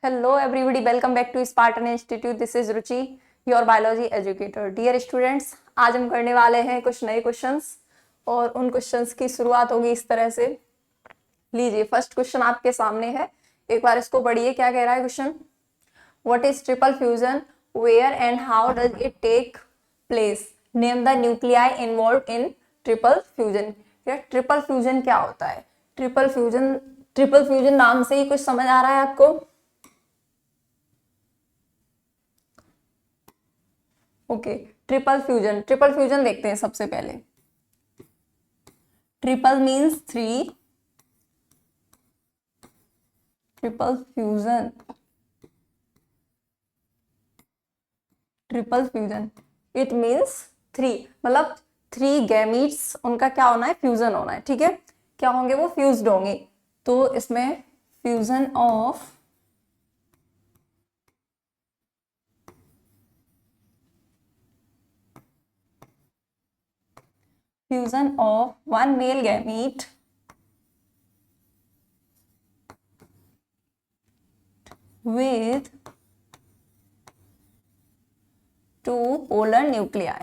Hello everybody, welcome back to Spartan Institute. This is Ruchi, your biology educator. Dear students, आज हम करने वाले हैं कुछ नए क्वेश्चंस और उन क्वेश्चंस की शुरुआत होगी इस तरह से। लीजिए, फर्स्ट क्वेश्चन आपके सामने है, एक बार इसको पढ़िए। क्या कह रहा है question? What is triple fusion? Where and how does it take place? Name the nuclei involved in triple fusion. Triple fusion क्या होता है? ट्रिपल फ्यूजन नाम से ही कुछ समझ आ रहा है आपको? ओके, ट्रिपल फ्यूजन देखते हैं सबसे पहले। Triple means three, triple fusion it means three, मतलब थ्री गैमीट्स, उनका क्या होना है? फ्यूजन होना है। ठीक है, क्या होंगे? वो फ्यूज्ड होंगे। तो इसमें fusion of one male gamete with two polar nuclei.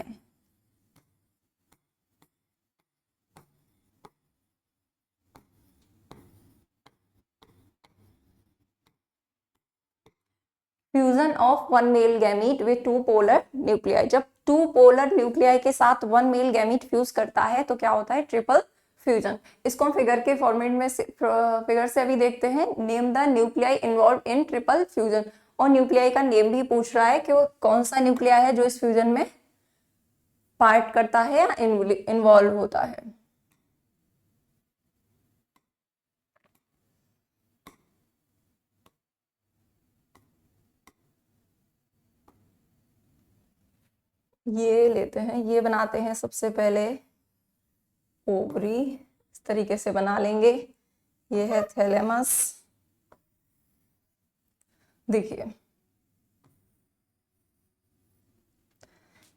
Fusion of one male gamete with to polar nuclei. जब टू पोलर न्यूक्लियाई के साथ वन मेल गैमीट फ्यूज करता है तो क्या होता है? Triple fusion. इसको हम फिगर के फॉर्मेट में फिगर से अभी देखते हैं। Name the nuclei involve in triple fusion, और न्यूक्लियाई का नेम भी पूछ रहा है कि वो कौन सा न्यूक्लियाई है जो इस फ्यूजन में पार्ट करता है या इन्वॉल्व होता है। ये लेते हैं, ये बनाते हैं सबसे पहले ओवरी, इस तरीके से बना लेंगे। ये है थैलेमस, देखिए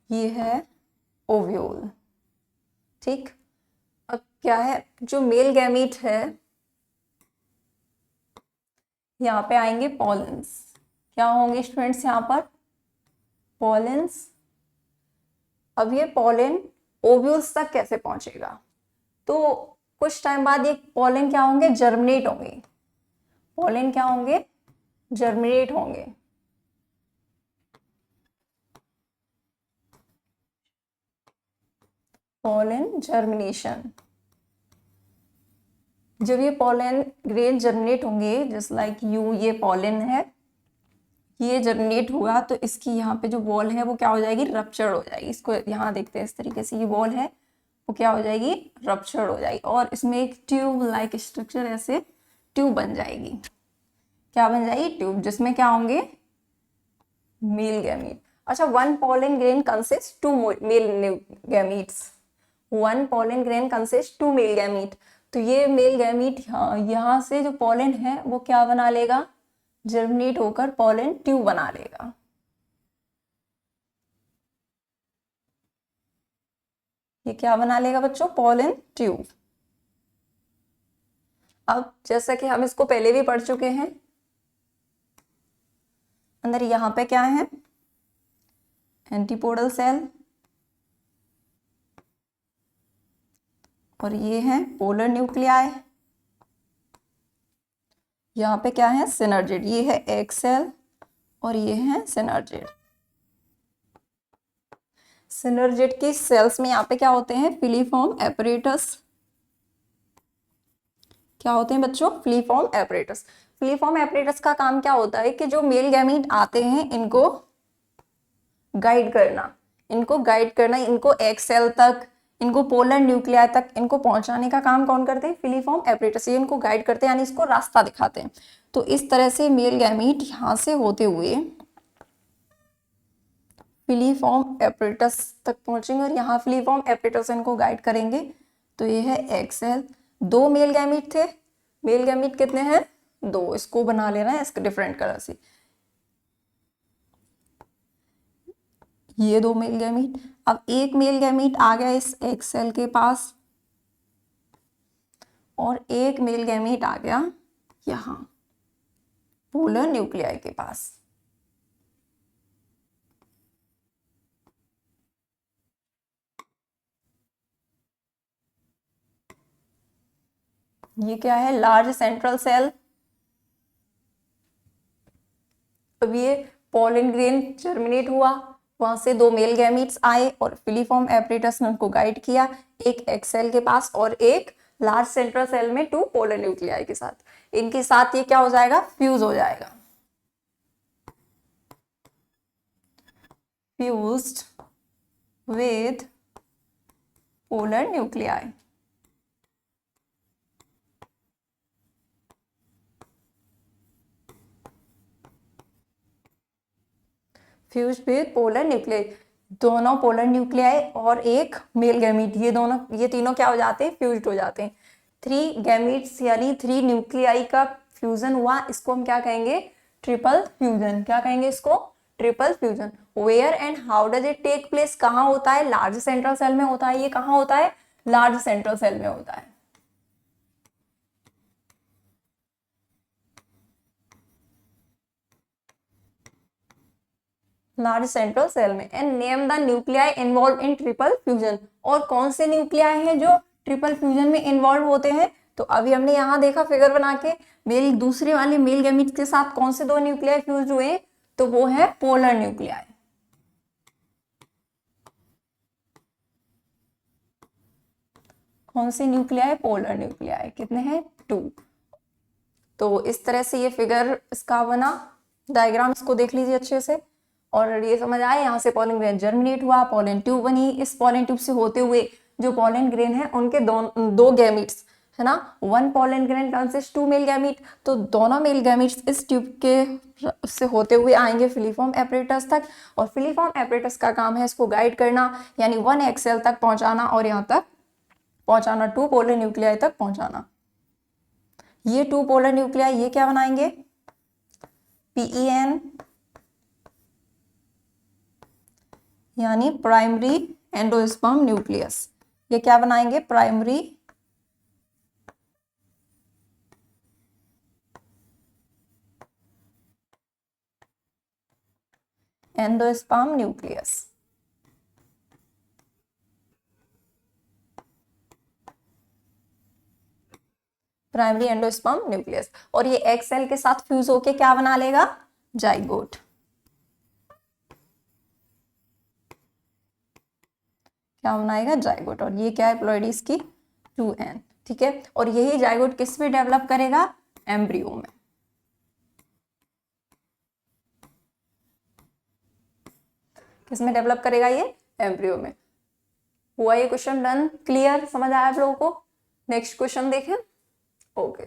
ये है ओव्यूल। ठीक, अब क्या है? जो मेल गैमीट है, यहाँ पे आएंगे पॉलेंस। क्या होंगे स्टूडेंट्स यहाँ पर? पॉलेंस। अब ये पॉलन ओव्यूल्स तक कैसे पहुंचेगा? तो कुछ टाइम बाद ये पॉलन क्या होंगे? जर्मिनेट होंगे। पॉलन क्या होंगे? जर्मिनेट होंगे। Pollen germination. जब ये पॉलन ग्रेन जर्मिनेट होंगे, जस्ट लाइक यू, ये पॉलन है, ये जर्मिनेट हुआ तो इसकी यहाँ पे जो वॉल है वो क्या हो जाएगी? रप्चर हो जाएगी। इसको यहाँ देखते हैं, इस तरीके से ये वॉल है वो क्या हो जाएगी? रप्चर हो जाएगी, और इसमें एक ट्यूब लाइक स्ट्रक्चर, ऐसे ट्यूब बन जाएगी। क्या बन जाएगी? ट्यूब, जिसमें क्या होंगे? Male gamete. अच्छा, one pollen grain consist two male gametes. One pollen grain consist two male gamete. तो ये मेल गैमीट यहाँ से जो पॉलन है वो क्या बना लेगा? जर्मिनेट होकर पॉलन ट्यूब बना लेगा। ये क्या बना लेगा बच्चों? Pollen tube. अब जैसा कि हम इसको पहले भी पढ़ चुके हैं, अंदर यहाँ पे क्या है? एंटीपोडल सेल, और ये है पोलर न्यूक्लियाई। यहाँ पे क्या है? सिनर्जिड। ये है एग सेल और ये है सिनर्जिड। सिनर्जिड की सेल्स में यहाँ पे क्या होते हैं? Filiform apparatus. क्या होते हैं बच्चों? Filiform apparatus. फिलीफॉर्म एपरेटस का काम क्या होता है कि जो मेल गैमीट आते हैं इनको गाइड करना, इनको एग सेल तक, इनको पोलर न्यूक्लियाई तक, इनको पहुंचाने का काम कौन करते हैं? Filiform apparatus. ये इनको गाइड करते हैं, यानी इसको रास्ता दिखाते हैं। तो इस तरह से मेल गैमीट यहाँ से होते हुए फिलीफॉर्म एपरेटस तक पहुंचेंगे, और यहाँ फिलीफॉर्म एपरेटस इनको गाइड करेंगे। तो ये है एग सेल। दो मेल गैमीट थे। मेल गैमीट कितने हैं? दो। इसको बना लेना है इसके डिफरेंट कलर से। ये दो मेल गैमीट। अब एक मेल गैमीट आ गया इस एग सेल के पास, और एक मेल गैमीट आ गया यहाँ। पोलर न्यूक्लियाई के पास। ये क्या है, लार्ज सेंट्रल सेल। अब ये पोलन ग्रेन जर्मिनेट हुआ, वहां से दो मेल गैमीट्स आए और फिलीफॉर्म एपरेटस ने उनको गाइड किया, एक एग सेल के पास और एक लार्ज सेंट्रल सेल में टू पोलर न्यूक्लियाई के साथ। इनके साथ ये क्या हो जाएगा, फ्यूज हो जाएगा, fused with polar nuclei. Fuse with polar nuclei, दोनों पोलर न्यूक्लियाई और एक मेल गैमीट, ये तीनों क्या हो जाते हैं, फ्यूज्ड हो जाते हैं। थ्री गैमीट्स यानी थ्री न्यूक्लियाई का फ्यूजन हुआ, इसको हम क्या कहेंगे, ट्रिपल फ्यूजन। क्या कहेंगे इसको, triple fusion. Where and how does it take place, कहाँ होता है, लार्ज सेंट्रल सेल में होता है। ये कहाँ होता है, लार्ज सेंट्रल सेल में होता है। लार्ज सेंट्रल सेल में। And name the nuclei involve in triple fusion, और कौन से न्यूक्लियाई हैं जो ट्रिपल फ्यूजन में इन्वॉल्व होते हैं। तो अभी हमने यहाँ देखा फिगर बना के, मेल दूसरे वाले मेल गैमीट के साथ कौन से दो न्यूक्लियाई फ्यूज हुए, तो वो है पोलर न्यूक्लियाई। कौन से न्यूक्लियाई, पोलर न्यूक्लियाई। कितने हैं, 2। तो इस तरह से ये फिगर इसका बना, डायग्राम इसको देख लीजिए अच्छे से और ये समझ आए। यहाँ से पोलन ग्रेन जर्मिनेट हुआ, पोलन ट्यूब बनी, इस पोलन ट्यूब से होते हुए जो पोलन ग्रेन है उनके दो गैमीट्स है ना, one pollen grain consist two male gamete, तो दोनों मेल गैमीट्स इस ट्यूब के से होते हुए आएंगे फिलीफॉर्म एपरेटस तक, और फिलीफॉर्म एपरेटस का काम है इसको गाइड करना, यानी वन एक्सेल तक पहुंचाना और यहाँ तक पहुंचाना, टू पोलर न्यूक्लियाई तक पहुंचाना। ये टू पोलर न्यूक्लियाई ये क्या बनाएंगे, PEN यानी प्राइमरी एंडोस्पर्म न्यूक्लियस। ये क्या बनाएंगे, primary endosperm nucleus. Primary endosperm nucleus, और ये एग सेल के साथ फ्यूज होके क्या बना लेगा, जाइगोट। क्या बनाएगा, जाइगोट। और ये क्या है, प्लॉइडीज की 2n, ठीक है। और यही जाइगोट किस में डेवलप करेगा, एम्ब्रियो में। किस में डेवलप करेगा ये, एम्ब्रियो में। हुआ ये क्वेश्चन डन, क्लियर, समझ आया आप लोगों को। नेक्स्ट क्वेश्चन देखें। ओके,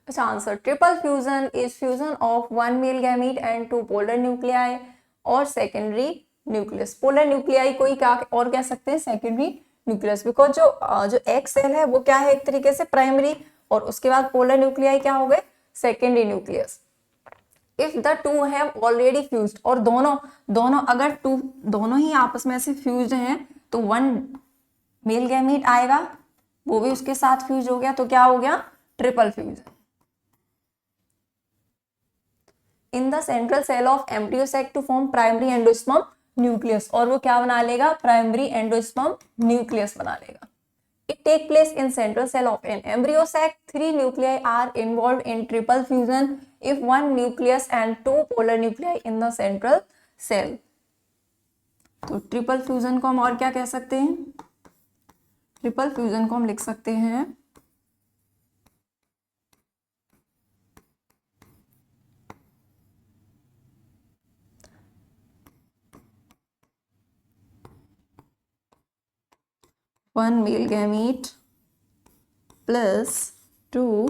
अच्छा answer, triple fusion is fusion of one male gamete and two polar nuclei और सेकेंडरी न्यूक्लियस। पोलर न्यूक्लियाई को ही क्या और कह सकते हैं, सेकेंडरी न्यूक्लियस, बिकॉज जो एग सेल है वो क्या है, एक तरीके से प्राइमरी, और उसके बाद पोलर न्यूक्लियाई क्या हो गए, secondary nucleus. If the two have already fused, और दोनों अगर दोनों ही आपस में ऐसे फ्यूज्ड हैं, तो वन मेल गैमीट आएगा, वो भी उसके साथ फ्यूज हो गया, तो क्या हो गया, triple fusion. In the central cell of embryo sac to form primary endosperm nucleus, और वो क्या बना लेगा, प्राइमरी एंडोस्पर्म न्यूक्लियस बना लेगा। It take place in central cell of an embryo sac. 3 nuclei are involved in triple fusion if one nucleus and 2 polar nuclei in the central cell. तो triple fusion को हम और क्या कह सकते हैं, ट्रिपल फ्यूजन को हम लिख सकते हैं one male gamete plus 2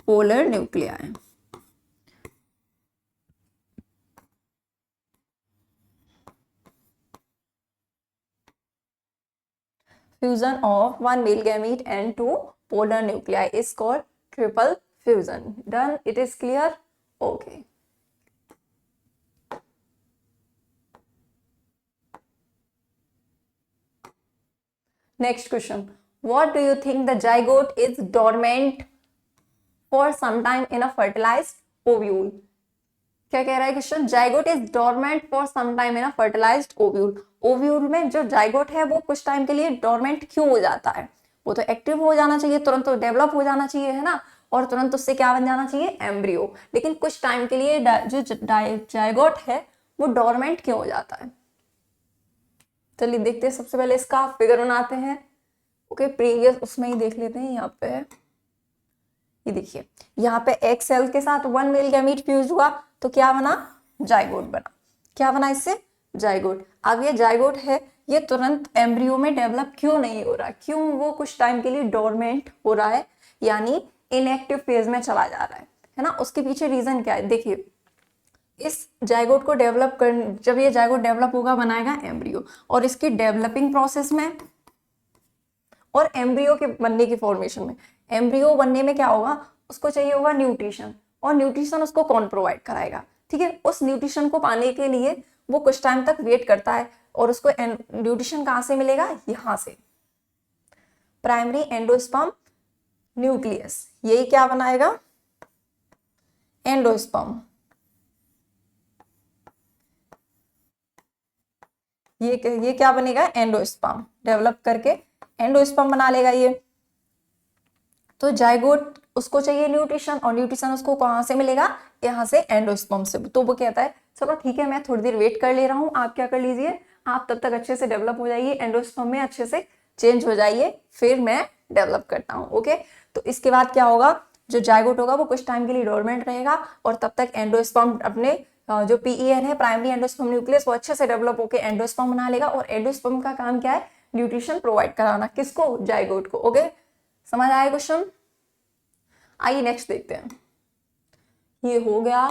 polar nuclei. Fusion of one male gamete and 2 polar nuclei is called triple fusion. Done? It is clear? Okay. Next question. What do you think the zygote is dormant for some time in a fertilised ovule. क्या कह रहा है question, zygote is dormant for some time in a fertilised ovule. Ovule में जो zygote है वो कुछ time के लिए डोरमेंट क्यों हो जाता है, वो तो एक्टिव हो जाना चाहिए, तुरंत तो डेवलप हो जाना चाहिए, है ना, और तुरंत उससे क्या बन जाना चाहिए, एम्ब्रियो, लेकिन कुछ टाइम के लिए जो जाइगोट है वो डोरमेंट क्यों हो जाता है। चलिए देखते हैं, सबसे पहले इसका फिगर बनाते हैं। ओके, प्रीवियस उसमें ही देख लेते हैं। यहाँ पे ये देखिए, यहाँ पे एक सेल के साथ वन मेल गैमीट फ्यूज हुआ तो क्या बना, जाइगोट बना। क्या बना इससे, जाइगोट। अब ये जाइगोट है, ये तुरंत एम्ब्रियो में डेवलप क्यों नहीं हो रहा, क्यों वो कुछ टाइम के लिए डोरमेंट हो रहा है, यानी इनएक्टिव फेज में चला जा रहा है ना। उसके पीछे रीजन क्या है, देखिए इस जाइगोट को डेवलप कर, जब ये जाइगोट डेवलप होगा बनाएगा एम्ब्रियो, और इसकी डेवलपिंग प्रोसेस में और एम्ब्रियो के बनने की फॉर्मेशन में, एम्ब्रियो बनने में क्या होगा, उसको चाहिए होगा न्यूट्रिशन, और न्यूट्रिशन उसको कौन प्रोवाइड कराएगा, ठीक है। उस न्यूट्रिशन को पाने के लिए वो कुछ टाइम तक वेट करता है, और उसको न्यूट्रिशन कहाँ से मिलेगा, यहाँ से, प्राइमरी एंडोस्पर्म न्यूक्लियस, यही क्या बनाएगा, एंडोस्पर्म। ये क्या बनेगा, एंडोस्पर्म, डेवलप करके एंडोस्पर्म बना लेगा ये। तो जाइगोट उसको चाहिए न्यूट्रिशन, और न्यूट्रिशन उसको कहाँ से मिलेगा, यहाँ से, एंडोस्पर्म से। तो वो कहता है चलो ठीक है, मैं थोड़ी देर वेट कर ले रहा हूँ, आप क्या कर लीजिए, आप तब तक अच्छे से डेवलप हो जाइए, एंडोस्पर्म में अच्छे से चेंज हो जाइए, फिर मैं डेवलप करता हूँ। ओके, तो इसके बाद क्या होगा, जो जाइगोट होगा वो कुछ टाइम के लिए डोरमेंट रहेगा, और तब तक एंडोस्पर्म अपने जो पीईएन है, प्राइमरी एंडोस्पर्म न्यूक्लियस, वो अच्छे से डेवलप होकर एंडोस्पर्म बना लेगा, और एंडोस्पर्म का काम क्या है, न्यूट्रिशन प्रोवाइड कराना, किसको, जाइगोट को। ओके, समझ आया क्वेश्चन। आइए नेक्स्ट देखते हैं। ये हो गया,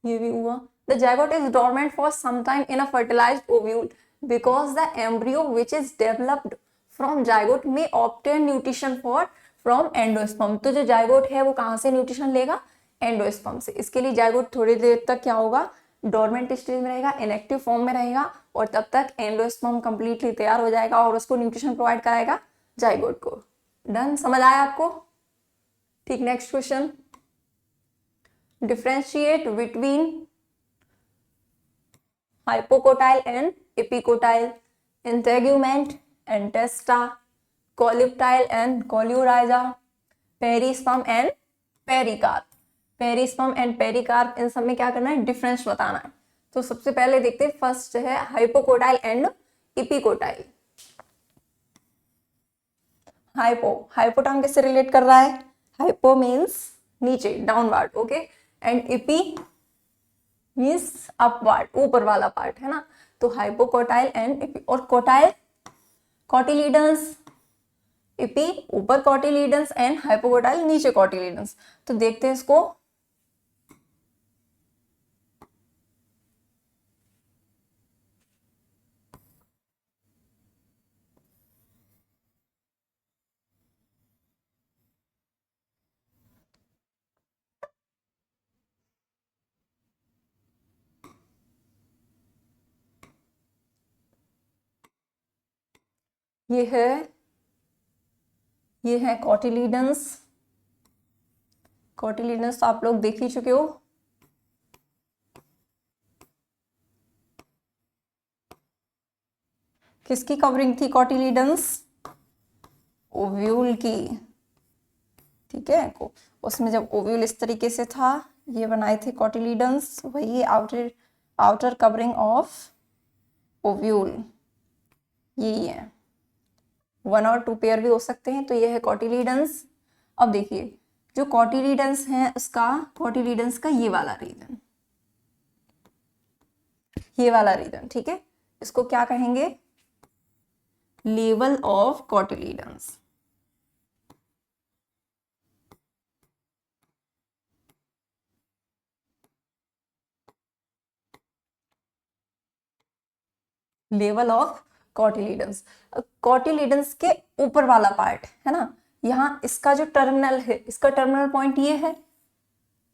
ये भी हुआ। The zygote is dormant for some time in a fertilised ovule because the embryo which is developed from zygote में obtain nutrition for from endosperm. तो जो जाइगोट है वो कहाँ से न्यूट्रिशन लेगा, एंडोस्पर्म से। इसके लिए जाइगोट थोड़ी देर तक क्या होगा, डोरमेंट स्टेज में रहेगा, इनएक्टिव फॉर्म में रहेगा, और तब तक एंडोस्पर्म कंप्लीटली तैयार हो जाएगा और उसको न्यूट्रिशन प्रोवाइड कराएगा जाइगोट को। डन, समझ आया आपको। ठीक, next question, differentiate between hypocotyl and epicotyl, integument and testa, coleoptile and coleorhiza, perisperm and pericarp। Perisperm and pericarp, इन सब में क्या करना है, डिफरेंस बताना है। तो सबसे पहले देखते हैं, फर्स्ट है hypocotyl and epicotyl. Hypo term किससे रिलेट कर रहा है, हाइपो मीन्स नीचे, downward, okay, and EP means upward, ऊपर वाला पार्ट, है ना। तो हाइपोकोटाइल एंड इपी, और कोटाइल कॉटिलीडन्स, इपी ऊपर कॉटिलीडन्स एंड हाइपोकोटाइल नीचे कॉटिलीडन्स। तो देखते हैं इसको, ये है कॉटिलीडन्स। कॉटिलीडन्स तो आप लोग देख ही चुके हो, किसकी कवरिंग थी कॉटिलीडन्स, ओव्यूल की, ठीक है। उसमें जब ओव्यूल इस तरीके से था, ये बनाए थे कॉटिलीडन्स, वही आउटर कवरिंग ऑफ ओव्यूल, यही है। 1 और 2 पेयर भी हो सकते हैं। तो ये है कॉटिलीडन्स। अब देखिए, जो कॉटिलीडन्स है उसका, कॉटिलीडन्स का ये वाला रीजन, ये वाला रीजन, ठीक है, इसको क्या कहेंगे, level of cotyledons. Level of cotyledons, cotyledons के ऊपर वाला पार्ट है ना, यहाँ इसका जो टर्मिनल है, इसका टर्मिनल पॉइंट ये है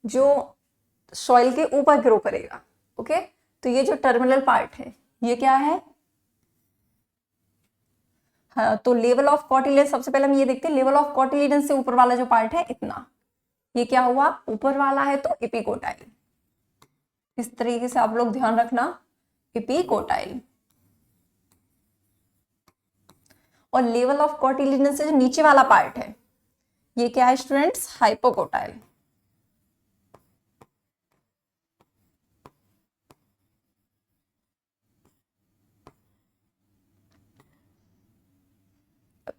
जो सॉइल के ऊपर ग्रो करेगा। ओके, तो ये जो टर्मिनल पार्ट है ये क्या है, हाँ, तो लेवल ऑफ कॉटिलीडन्स, सबसे पहले हम ये देखते हैं, लेवल ऑफ कॉटिलीडन्स से ऊपर वाला जो पार्ट है इतना, ये क्या हुआ, ऊपर वाला है तो एपिकोटाइल। इस तरीके से आप लोग ध्यान रखना, एपिकोटाइल। और लेवल ऑफ कोटिलिडन से जो नीचे वाला पार्ट है ये क्या है स्टूडेंट्स, हाइपोकोटाइल।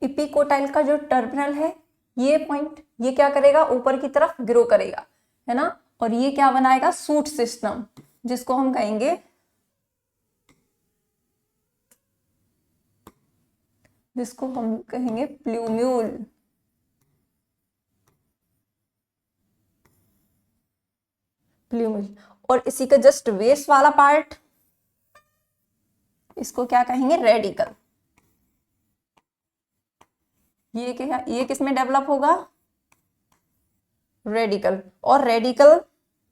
एपिकोटाइल का जो टर्मिनल है ये पॉइंट, ये क्या करेगा, ऊपर की तरफ ग्रो करेगा, है ना। और ये क्या बनाएगा, सूट सिस्टम, जिसको हम कहेंगे प्लूम्यूल। प्लूम्यूल। और इसी का जस्ट वेस्ट वाला पार्ट, इसको क्या कहेंगे, रेडिकल। ये क्या, ये किस में डेवलप होगा, रेडिकल। और रेडिकल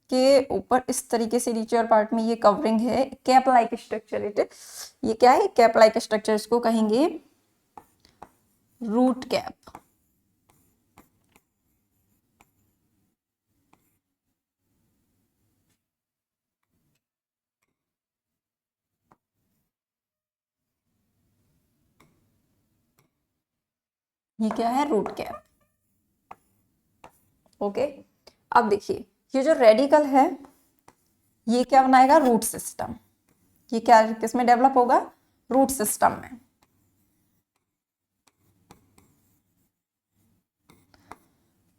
के ऊपर इस तरीके से नीचे और पार्ट में ये कवरिंग है, कैप लाइक स्ट्रक्चर। इट ये क्या है, कैप लाइक स्ट्रक्चर, इसको कहेंगे रूट कैप। ये क्या है, रूट कैप। ओके, अब देखिए ये जो रेडिकल है ये क्या बनाएगा, रूट सिस्टम। ये क्या किसमें डेवलप होगा, रूट सिस्टम में।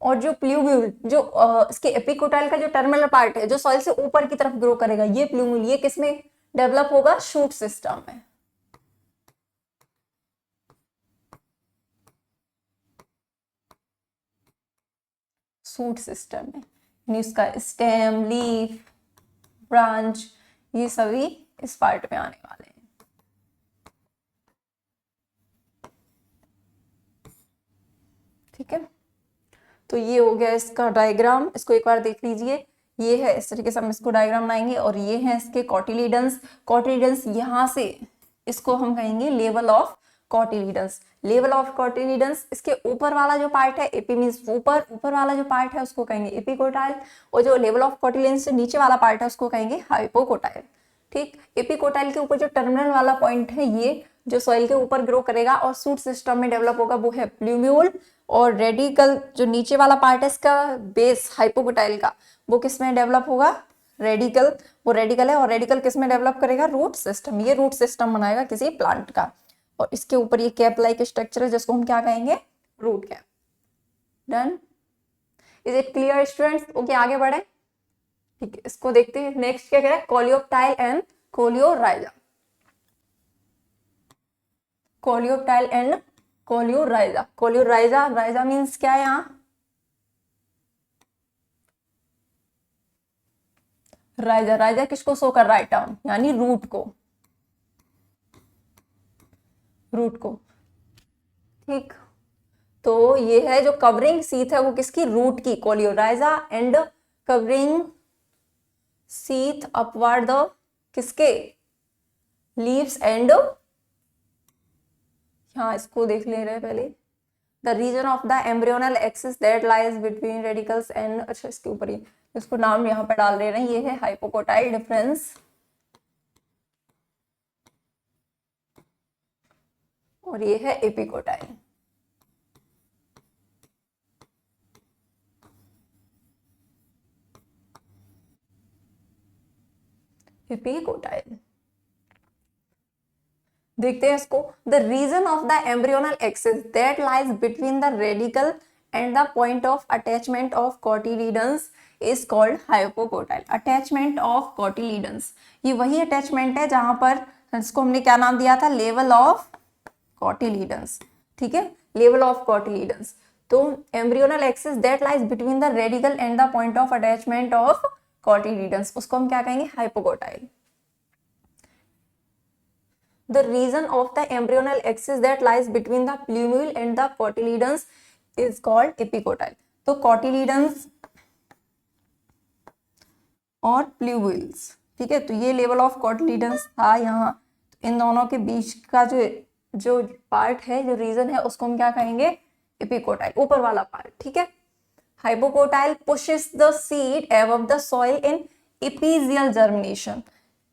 और जो प्लूम्यूल, जो इसके एपिकोटाइल का जो टर्मिनल पार्ट है जो सॉइल से ऊपर की तरफ ग्रो करेगा, ये प्लूम्यूल, ये किसमें डेवलप होगा, शूट सिस्टम में। शूट सिस्टम में, यानी उसका स्टेम, लीफ, ब्रांच, ये सभी इस पार्ट में आने वाले हैं। ठीक है, तो ये हो गया इसका डायग्राम, इसको एक बार देख लीजिए। ये है, इस तरीके से हम इसको डायग्राम बनाएंगे। और ये है इसके कॉटिलीडन्स। कॉटिलीडन्स यहाँ से, इसको हम कहेंगे level of cotyledons. Level of cotyledons, इसके ऊपर वाला जो पार्ट है, एपी मीन्स ऊपर, ऊपर वाला जो पार्ट है उसको कहेंगे एपिकोटाइल। और जो लेवल ऑफ कॉटिलीडन्स से नीचे वाला पार्ट है उसको कहेंगे हाइपोकोटाइल। ठीक, एपिकोटाइल के ऊपर जो टर्मिनल वाला पॉइंट है, ये जो सॉइल के ऊपर ग्रो करेगा और सूट सिस्टम में डेवलप होगा, वो है प्लूम्यूल। और रेडिकल, जो नीचे वाला पार्ट है इसका बेस हाइपोकोटाइल का, वो किस में डेवलप होगा, रेडिकल। वो रेडिकल है, और रेडिकल किस में डेवलप करेगा, रूट सिस्टम। ये रूट सिस्टम बनाएगा किसी प्लांट का। और इसके ऊपर ये कैप लाइक स्ट्रक्चर है जिसको हम क्या कहेंगे, root cap. Done, is it clear students? Okay, आगे बढ़े। ठीक है, इसको देखते हैं नेक्स्ट क्या कह रहा है, coleoptile and coleorhiza. Coleoptile and coleorhiza. Coleorhiza, राइजा means क्या है यहाँ, राइजा। राइजा किसको शो कर रहा है, टर्म, यानी रूट को, रूट को। ठीक, तो ये है जो कवरिंग सीथ है वो किसकी, रूट की, coleorhiza. And covering sheath upward the किसके, लीव्स एंड, हाँ इसको देख ले रहे हैं पहले, the region of the embryonal axis that lies between radicles and, अच्छा इसके ऊपर ही इसको नाम यहाँ पे डाल रहे हैं, ये है हाइपोकोटाइल डिफरेंस। और ये है एपिकोटाइल। एपिकोटाइल देखते हैं इसको। The region of the embryonal axis that lies between the radicle and the point of attachment of cotyledons is called hypocotyl. Attachment of cotyledons, ये वही अटैचमेंट है जहां पर इसको हमने क्या नाम दिया था, लेवल ऑफ कोटिलीडन्स। ठीक है, लेवल ऑफ कोटिलीडन्स। तो embryonal axis that lies between the radicle and the point of attachment of cotyledons, उसको हम क्या कहेंगे, hypocotyl. The region of the embryonal axis that lies between the plumule and the cotyledons is called epicotyle. तो cotyledons और प्लूम्यूल्स, ठीक है, तो ये लेवल ऑफ cotyledons था यहाँ। तो इन दोनों के बीच का जो पार्ट है, जो रीजन है, उसको हम क्या कहेंगे, एपिकोटाइल, ऊपर वाला पार्ट। ठीक है, Hypocotyl pushes the seed above the soil in epizial germination.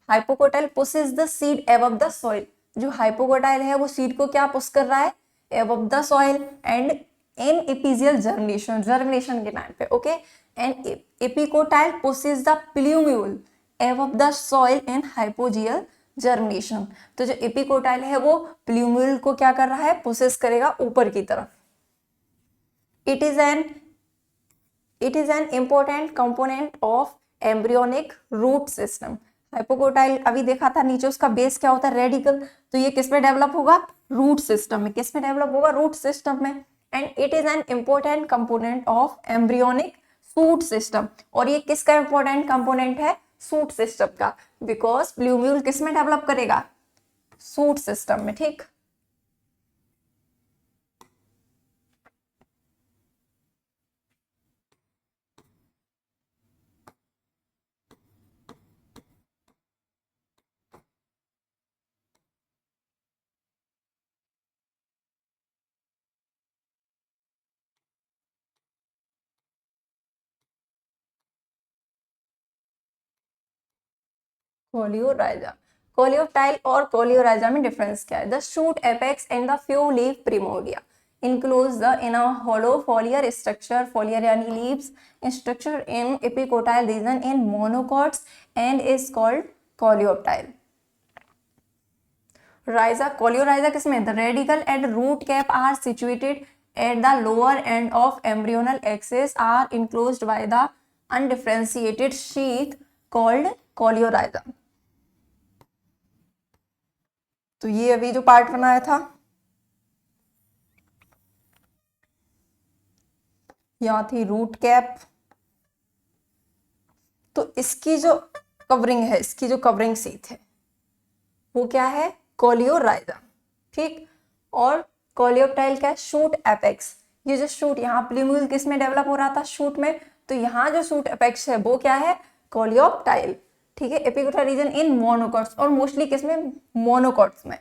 Hypocotyl pushes the seed above the soil. जो hypocotyl है वो सीड को क्या पुश कर रहा है? above the soil and in epizial germination, germination के टाइम पे, okay. And epicotyl pushes the plumule above the soil in hypogeal germination. तो जो epicotyl है वो plumule को क्या कर रहा है? पुशेस करेगा ऊपर की तरफ. It is an important component of embryonic root system. Hypocotyl अभी देखा था, नीचे उसका बेस क्या होता है? रेडिकल. तो ये किस में डेवलप होगा? रूट सिस्टम में. किस में डेवलप होगा? रूट सिस्टम में. And it is an important component of embryonic shoot system. और ये किसका इंपॉर्टेंट कंपोनेंट है? सूट सिस्टम का. बिकॉज प्लूम्यूल किस में डेवलप करेगा? सूट सिस्टम में. ठीक. कोलियोराइजा. कोलियोटाइल और कोलियोराइजा में डिफरेंस क्या है? The shoot apex and the few leaf primordia includes the inner hollow foliar structure, foliar यानी leaves structure in epicotyl region in monocots and is called coleoptile. Rhiza, coleorhiza किसमें? The radicle and root cap are situated at the lower end of embryonal axis, are enclosed by the undifferentiated sheath called coleorhiza. तो ये अभी जो part बनाया था, यहाँ थी root cap. तो इसकी जो कवरिंग है, इसकी जो कवरिंग सीथ है वो क्या है? कोलियोराइजा. ठीक. और कोलियोप्टाइल क्या है? Shoot apex. ये जो शूट, यहाँ प्लूम्यूल किस में डेवलप हो रहा था? शूट में. तो यहाँ जो शूट एपेक्स है वो क्या है? कोलियोप्टाइल. ठीक है. एपिकोटाइल रीजन इन मोनोकॉट्स, और मोस्टली किसमें? मोनोकॉट्स में.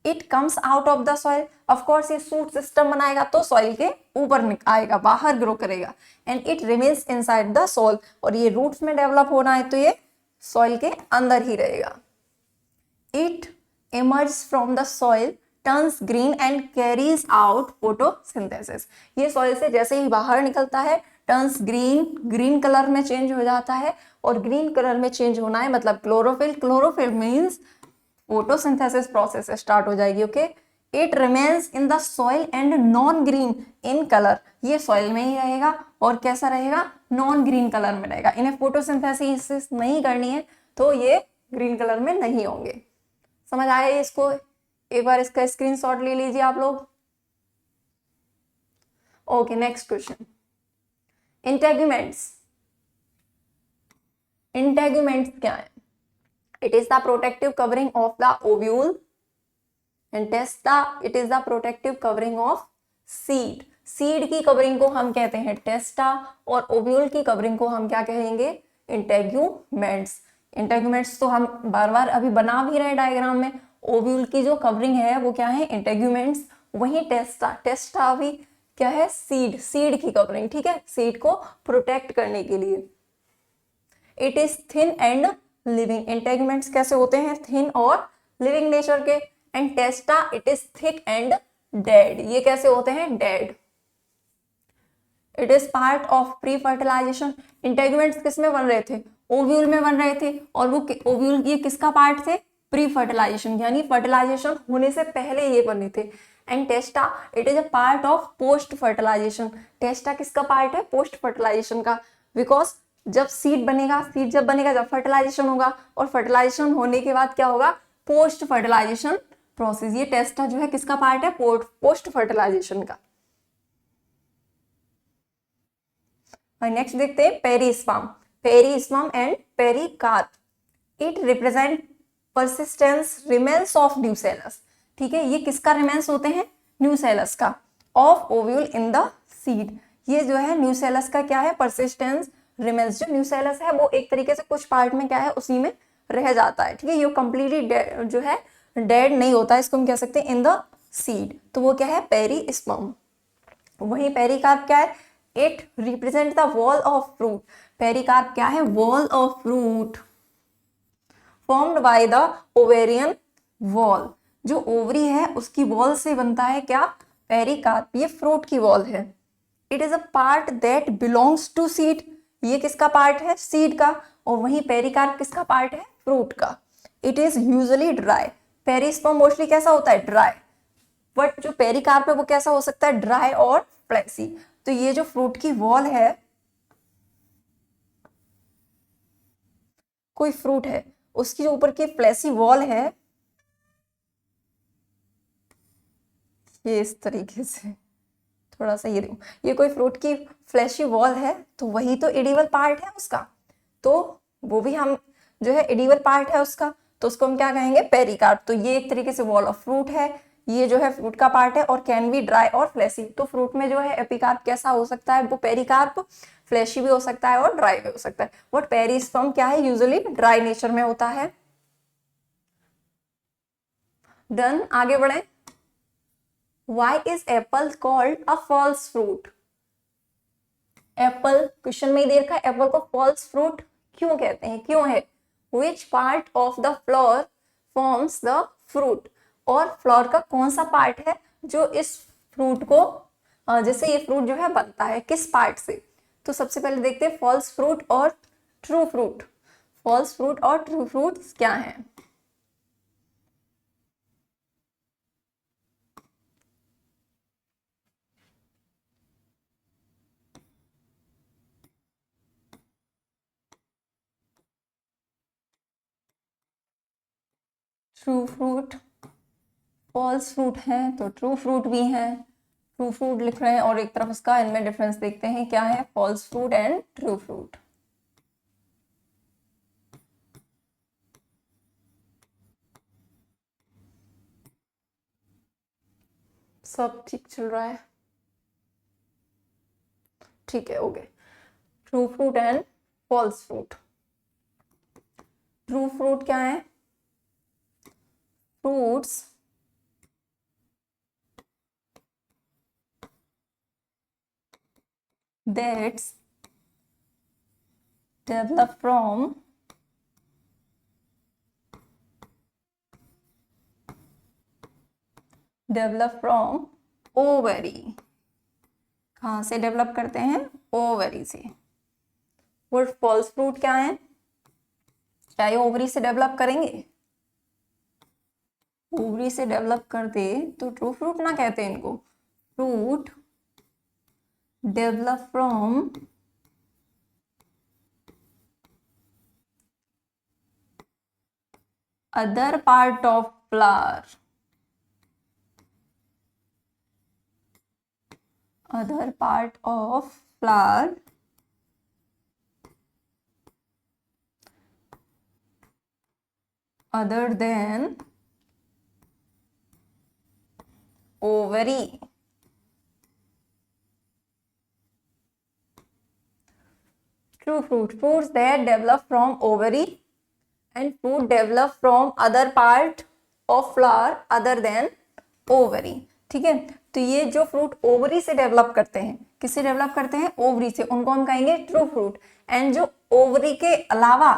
It comes out of the soil. Of course ये सूट सिस्टम बनाएगा तो सॉइल के ऊपर आएगा, बाहर ग्रो करेगा. And it remains inside the soil. और ये रूट्स में डेवलप होना है तो ये सॉइल के अंदर ही रहेगा. It emerges from the soil, turns green and carries out photosynthesis. ये सॉइल से जैसे ही बाहर निकलता है, टर्न्स ग्रीन, ग्रीन कलर में चेंज हो जाता है. और ग्रीन कलर में चेंज होना है मतलब chlorophyll. Chlorophyll means photosynthesis process start हो जाएगी. Okay. It remains in the soil and non green in colour. ये सॉइल में ही रहेगा और कैसा रहेगा? नॉन ग्रीन कलर में रहेगा. इन्हें फोटोसिंथेसिस नहीं करनी है तो ये ग्रीन कलर में नहीं होंगे. समझ आए इसको? एक बार इसका स्क्रीनशॉट ले लीजिए आप लोग. Okay. Next question. Integuments. Integuments क्या है? It is the protective covering of the ovule and testa. It is the protective covering of seed. Seed की कवरिंग को हम कहते हैं टेस्टा और ओव्यूल की कवरिंग को हम क्या कहेंगे? इंटेगुमेंट्स. इंटेगुमेंट्स तो हम बार बार अभी बना भी रहे डायग्राम में. ओव्यूल की जो कवरिंग है वो क्या है? इंटेगुमेंट्स. वही टेस्टा. टेस्टा भी क्या है? सीड. सीड की कवरिंग. ठीक है. सीड को प्रोटेक्ट करने के लिए. It is thin and living. Integuments कैसे होते हैं? थिन और लिविंग नेचर के. And testa it is thick and dead. ये कैसे होते हैं? Dead. It is part of pre fertilization. Integuments किस में बन रहे थे? ओव्यूल में बन रहे थे. और वो ओव्यूल ये किसका पार्ट थे? प्री फर्टिलाइजेशन, यानी फर्टिलाइजेशन होने से पहले ये बने थे. And testa it is a part of post fertilization. Testa किसका पार्ट है? पोस्ट फर्टिलाइजेशन का. बिकॉज जब सीड बनेगा, सीड जब बनेगा जब फर्टिलाइजेशन होगा, और फर्टिलाइजेशन होने के बाद क्या होगा? Post fertilisation process. ये टेस्टा जो है किसका पार्ट है? पोस्ट फर्टिलाइजेशन का. नेक्स्ट देखते हैं perisperm. Perisperm and pericarp. It represent persistence remains of nucellus. ठीक है. ये किसका रिमेन्स होते हैं? न्यूसेलस का. Of ovule in the seed. ये जो है न्यूसेलस का क्या है? Persistence remains. जो न्यूसेलस है वो एक तरीके से कुछ पार्ट में क्या है? उसी में रह जाता है. ठीक है. ये कंप्लीटली जो है डेड नहीं होता है. इसको हम कह सकते हैं इन द सीड. तो वो क्या है? पेरिस्पर्म. वही पेरिकार्प क्या है? It represent the wall of fruit. Pericarp क्या है? Wall of fruit formed by the ovarian wall. जो ओवरी है उसकी वॉल से बनता है क्या? पेरिकार्प। ये फ्रूट की वॉल है। It is a part that belongs to seed. ये किसका पार्ट है? सीड का। और वहीं पेरिकार्प किसका पार्ट है? फ्रूट का। It is usually dry. Perisperm mostly कैसा होता है? ड्राई। बट जो पेरिकार्प है वो कैसा हो सकता है? ड्राई और फ्लैसी। तो ये जो फ्रूट की वॉल है, कोई फ्रूट है उसकी जो ऊपर की फ्लैसी वॉल है, ये इस तरीके से थोड़ा सा ये देखो, ये कोई फ्रूट की फ्लैशी वॉल है तो वही तो एडिबल पार्ट है उसका। तो वो भी हम जो है एडिबल पार्ट है उसका, तो उसको हम क्या कहेंगे? पेरिकार्प। तो ये एक तरीके से वॉल ऑफ फ्रूट है, ये जो है फ्रूट का पार्ट है और कैन बी ड्राई और फ्लैशी। तो फ्रूट में जो है एपिकार्प कैसा हो सकता है? वो पेरिकार्प फ्लैशी भी हो सकता है और ड्राई भी हो सकता है। बट पेरिस्पर्म क्या है? यूजुअली ड्राई नेचर में होता है। डन, आगे बढ़े। Why is apple called a false fruit? Apple question में ही दे रखा है, एप्पल को फॉल्स फ्रूट क्यों कहते हैं? क्यों है? Which part of the floor forms the fruit. और फ्लोर का कौन सा पार्ट है जो इस फ्रूट को जैसे ये फ्रूट जो है बनता है, किस पार्ट से? तो सबसे पहले देखते हैं फॉल्स फ्रूट और ट्रू फ्रूट। फॉल्स फ्रूट और ट्रू फ्रूट क्या है? ट्रू फ्रूट, फॉल्स फ्रूट है तो ट्रू फ्रूट भी है। ट्रू फ्रूट लिख रहे हैं और एक तरफ उसका इनमें डिफरेंस देखते हैं क्या है? False fruit and true fruit. सब ठीक चल रहा है? ठीक है, okay. True fruit and false fruit. True fruit क्या है? Fruits that's develop from ovary। कहाँ से डेवलप करते हैं? ओवरी से। और फॉल्स फ्रूट क्या है? क्या ये ओवरी से डेवलप करेंगे? ओवरी से डेवलप करते तो ट्रू फ्रूट ना कहते हैं इनको। Fruit develop from other part of flower, other part of flower other than ovary। True fruit, fruits that develop from ovary and fruit develop from other part of flower other than ovary। ठीक है, तो ये जो fruit ovary से develop करते हैं, किससे develop करते हैं? ओवरी से, उनको हम कहेंगे ट्रू फ्रूट। एंड जो ओवरी के अलावा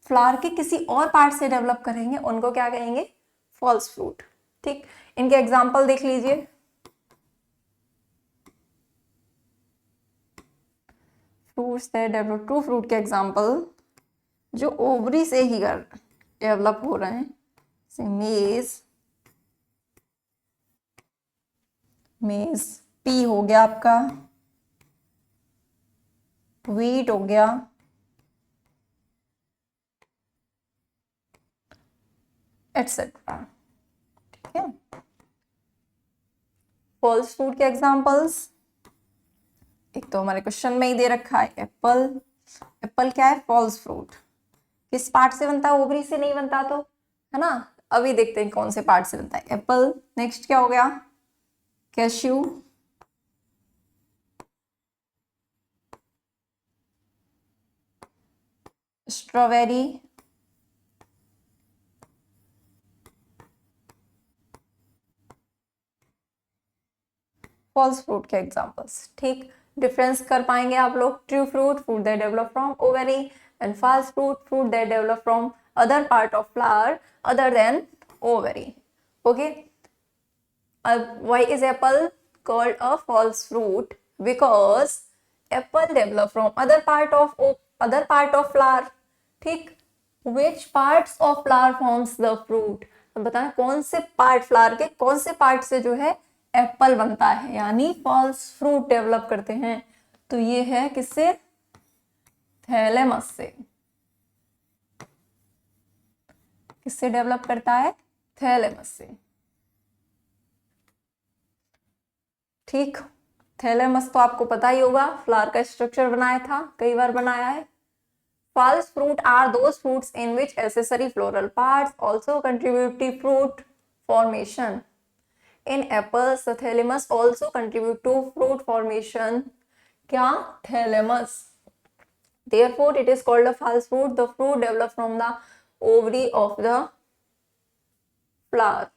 फ्लावर के किसी और पार्ट से डेवलप करेंगे उनको क्या कहेंगे? False fruit. ठीक, इनके एग्जाम्पल देख लीजिए। Fruits that develop, true fruit के एग्जाम्पल जो ओवरी से ही डेवलप हो रहे हैं, मेज, मेज पी हो गया आपका, व्हीट हो गया, एटसेट्रा। ठीक है, फॉल्स फ्रूट के एग्जाम्पल्स एक तो हमारे क्वेश्चन में ही दे रखा है एप्पल। एप्पल क्या है? False fruit. किस पार्ट से बनता है? ओवरी से नहीं बनता तो, है ना। अभी देखते हैं कौन से पार्ट से बनता है एप्पल। नेक्स्ट क्या हो गया? कैश्यू, स्ट्रॉबेरी, फॉल्स फ्रूट के एग्जांपल्स। ठीक, डिफरेंस कर पाएंगे आप लोग? True fruit, fruit that develop from ovary, and false fruit, fruit that develop from other part of flower other than ovary. Okay. Why is apple called a false fruit? Because apple develop from other part of flower. ठीक. Which parts of flower forms the fruit? अब बताएं कौन से part, flower के कौन से part से जो है एप्पल बनता है, यानी फॉल्स फ्रूट डेवलप करते हैं? तो ये है किससे? थैलेमस से। किससे डेवलप करता है? थैलेमस से। ठीक। थैलेमस तो आपको पता ही होगा, फ्लावर का स्ट्रक्चर बनाया था, कई बार बनाया है। False fruit are those fruits in which accessory floral parts also contribute to fruit formation. In apples, the thalamus also contribute to fruit formation. क्या? Thalamus. Therefore, it is called a false fruit. The fruit develops from the ovary of the flower.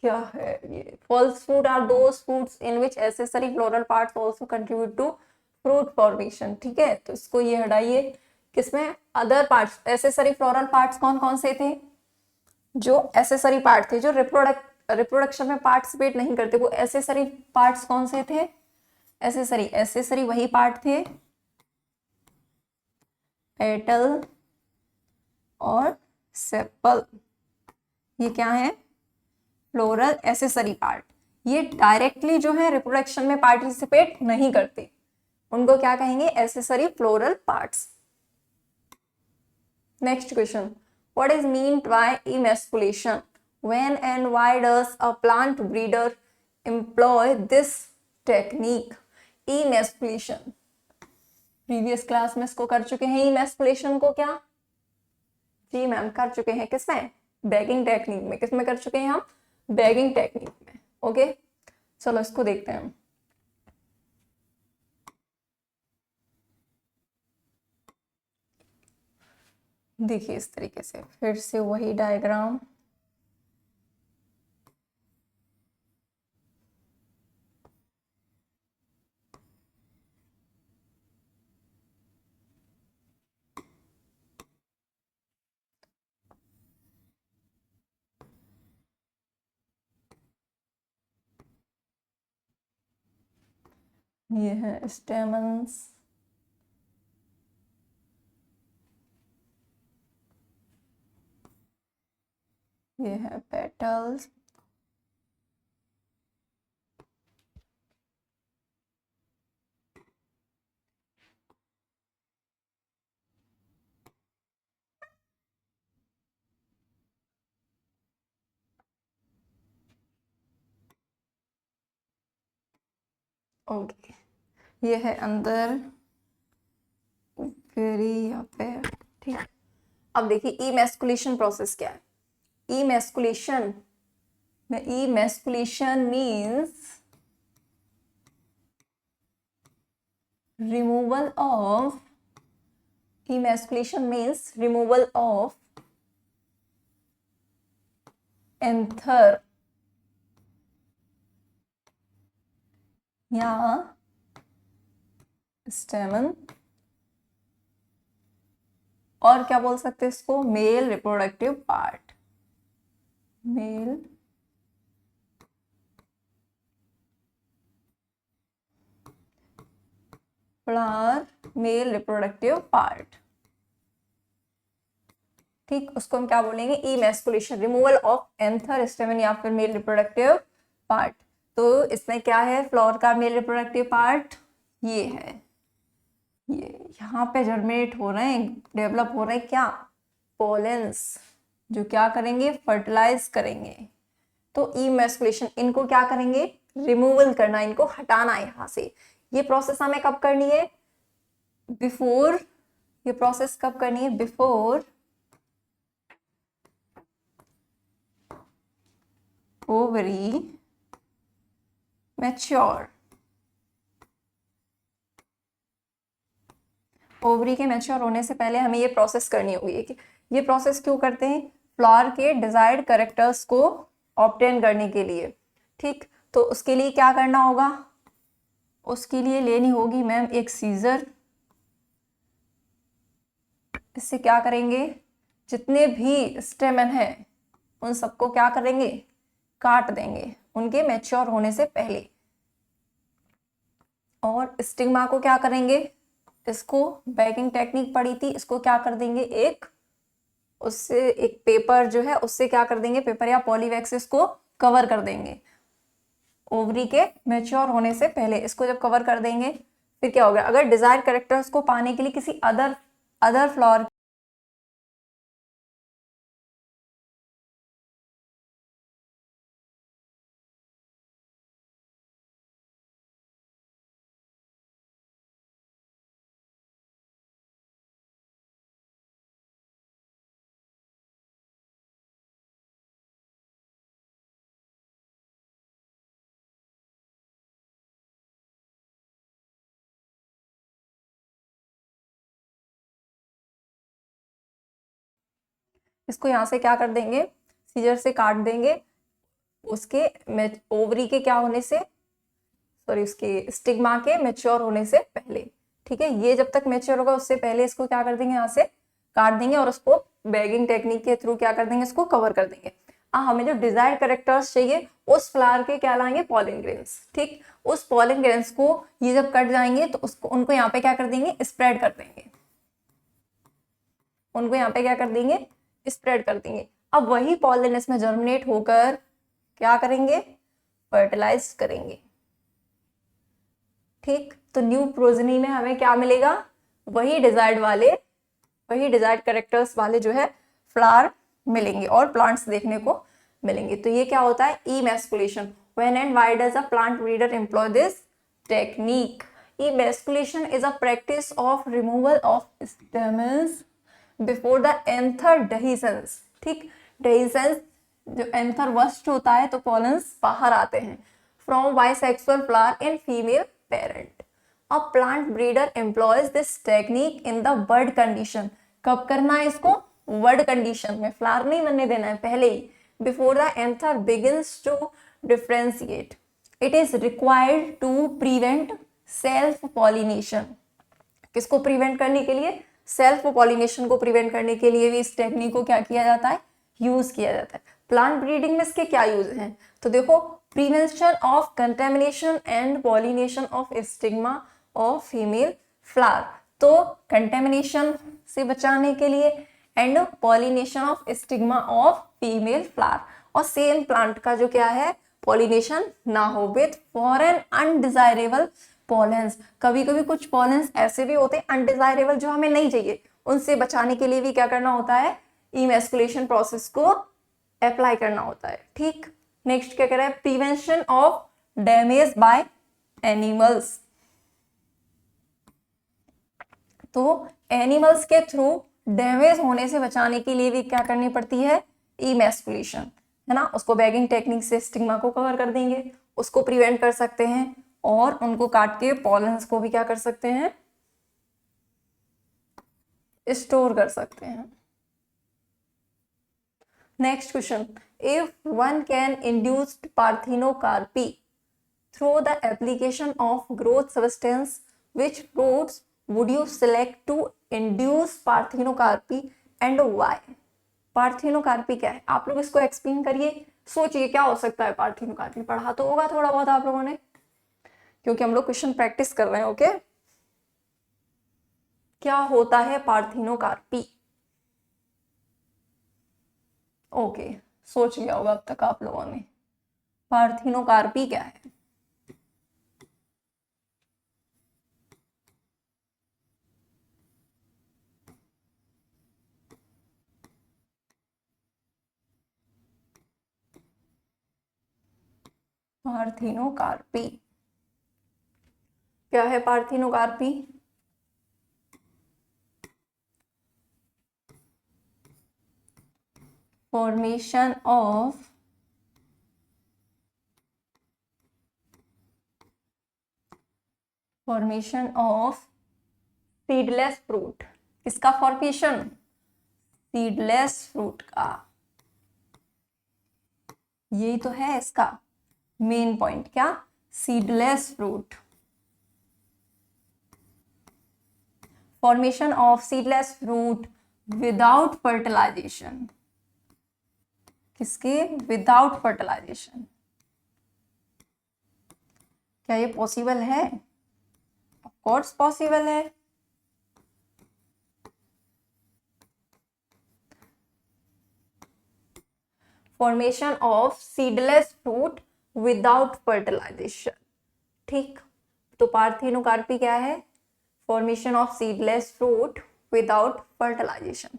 क्या है ये? False fruit are those fruits in which accessory floral parts also contribute to fruit formation. ठीक है, तो इसको ये हटाइए। किसमें? Other parts. Accessory floral parts कौन कौन से थे? जो एसेसरी पार्ट थे, जो रिप्रोडक्शन में पार्टिसिपेट नहीं करते, वो एसेसरी पार्ट्स कौन से थे? एसेसरी वही पार्ट थे, पेटल और सेपल। ये क्या है? Floral accessory part. ये डायरेक्टली जो है रिप्रोडक्शन में पार्टिसिपेट नहीं करते, उनको क्या कहेंगे? Accessory floral parts. Next question, what is meant by emasculation? When and why does a plant breeder employ this technique? Emasculation previous class में इसको कर चुके हैं। इमैस्कुलेशन को क्या? जी मैम कर चुके हैं। किसमें? बैगिंग टेक्निक में। किसमें कर चुके हैं हम? बैगिंग टेक्निक में। ओके, चलो इसको देखते हैं। देखिए इस तरीके से, फिर से वही डायग्राम। ये है स्टेमन्स, ये है पेटल्स, ओके, ये है अंदर, फिर यहाँ पे। ठीक, अब देखिए इमैस्कुलेशन प्रोसेस क्या है। इमैस्कुलेशन में, emasculation means removal of, emasculation means removal of anther या स्टेमन, और क्या बोल सकते हैं इसको? Male reproductive part. Male flower, male reproductive part. ठीक, उसको हम क्या बोलेंगे? इमैस्कुलेशन, रिमूवल ऑफ एंथर, स्टेमन या फिर मेल रिप्रोडक्टिव पार्ट। तो इसमें क्या है? फ्लावर का मेल रिप्रोडक्टिव पार्ट ये है, ये यहाँ पे जर्मिनेट हो रहे हैं, डेवलप हो रहे हैं क्या? पोलेंस, जो क्या करेंगे? फर्टिलाइज करेंगे। तो इमैस्कुलेशन, इनको क्या करेंगे? रिमूवल करना, इनको हटाना है यहाँ से। ये प्रोसेस हमें कब करनी है? बिफोर, ये प्रोसेस कब करनी है? Before ovary mature. ओवरी के मैच्योर होने से पहले हमें ये प्रोसेस करनी होगी। ये प्रोसेस क्यों करते हैं? फ्लावर के डिजायर्ड कैरेक्टर्स को ऑब्टेन करने के लिए। ठीक, तो उसके लिए क्या करना होगा, उसके लिए लेनी होगी मैम एक सीजर। इससे क्या करेंगे, जितने भी स्टेमन है उन सबको क्या करेंगे, काट देंगे उनके मैच्योर होने से पहले। और स्टिग्मा को क्या करेंगे, इसको बैगिंग टेक्निक पड़ी थी, इसको क्या कर देंगे, एक उससे एक पेपर जो है उससे क्या कर देंगे, पेपर या पॉलीवैक्स इसको कवर कर देंगे ओवरी के मैच्योर होने से पहले। इसको जब कवर कर देंगे फिर क्या होगा, अगर डिजायर्ड कैरेक्टर्स को पाने के लिए किसी अदर फ्लावर इसको यहाँ से क्या कर देंगे, सीजर से काट देंगे उसके ओवरी के क्या होने से, सॉरी उसके स्टिग्मा के मैच्योर होने से पहले। ठीक है, ये जब तक मैच्योर होगा उससे पहले इसको क्या कर देंगे, यहाँ से काट देंगे और उसको बैगिंग टेक्निक के थ्रू क्या कर देंगे, इसको कवर कर देंगे। हमें जो डिजायर्ड कैरेक्टर्स चाहिए उस फ्लावर के क्या लाएंगे, पॉलन ग्रेन्स। ठीक, उस पॉलन ग्रेन्स को ये जब कट जाएंगे तो उसको उनको यहाँ पे क्या कर देंगे, स्प्रेड कर देंगे, उनको यहाँ पे क्या कर देंगे, स्प्रेड कर देंगे। अब वही पॉलन इसमें जर्मिनेट होकर क्या करेंगे, फर्टिलाइज करेंगे। ठीक, तो न्यू प्रोजनी में हमें क्या मिलेगा, वही डिजायर्ड कैरेक्टर्स वाले जो है फ्लावर मिलेंगे और प्लांट्स देखने को मिलेंगे। तो ये क्या होता है, emasculation. When and why does a plant breeder employ this technique. Emasculation is a practice of removal of stamens before the anther dehiscence. ठीक, डेhiscence जो एंथर वस्ट होता है तो पॉलन्स बाहर आते हैं from bisexual flower in female parent. A plant breeder employees this technique in the bird condition. कब करना है इसको, वर्ड कंडीशन में, फ्लावर नहीं बनने देना है पहले ही। Before the anther begins to differentiate it is required to prevent self pollination. किसको प्रिवेंट करने के लिए, सेल्फ पॉलिनेशन को प्रिवेंट करने के लिए भी इस टेक्निक को क्या किया जाता है, यूज किया जाता है। प्लांट ब्रीडिंग में इसके क्या यूज हैं, तो देखो, prevention of contamination and pollination of stigma of female flower. तो कंटेमिनेशन से बचाने के लिए and pollination of stigma of female flower, और सेम प्लांट का जो क्या है, पॉलिनेशन ना हो विथ फॉरेन अनडिजायरेबल पॉलेंस। कभी कभी कुछ पॉलेंस ऐसे भी होते हैं अनडिजायरेबल जो हमें नहीं चाहिए, उनसे बचाने के लिए भी क्या करना होता है, इमैस्कुलेशन प्रोसेस को अप्लाई करना होता है। ठीक, नेक्स्ट क्या कह रहा है, prevention of damage by animals. तो एनिमल्स के थ्रू डैमेज होने से बचाने के लिए भी क्या करनी पड़ती है, इमैस्कुलेशन, है ना। उसको बैगिंग टेक्निक से स्टिग्मा को कवर कर देंगे, उसको प्रिवेंट कर सकते हैं, और उनको काट के पॉलन्स को भी क्या कर सकते हैं, स्टोर कर सकते हैं। Next question, if one can induce parthenocarpy through the application of growth substance which fruits would you select to induce parthenocarpy and why. Parthenocarpy क्या है, आप लोग इसको एक्सप्लेन करिए, सोचिए क्या हो सकता है पार्थिनोकार्पी। पढ़ा तो होगा थोड़ा बहुत आप लोगों ने, क्योंकि हम लोग क्वेश्चन प्रैक्टिस कर रहे हैं। ओके, क्या होता है पार्थिनोकार्पी, ओके, सोच लिया होगा अब तक आप लोगों ने, पार्थिनोकार्पी क्या है। पार्थिनोकार्पी क्या है, parthenocarpy formation of seedless fruit. किसका फॉर्मेशन, सीडलेस फ्रूट का। यही तो है इसका मेन पॉइंट, क्या? Seedless fruit. Formation of seedless fruit without fertilization. किसके? Without fertilization. क्या ये पॉसिबल है? ऑफ कोर्स पॉसिबल है। Formation of seedless fruit without fertilization. ठीक, तो पार्थिनोकार्पी क्या है? Formation of seedless fruit without fertilization.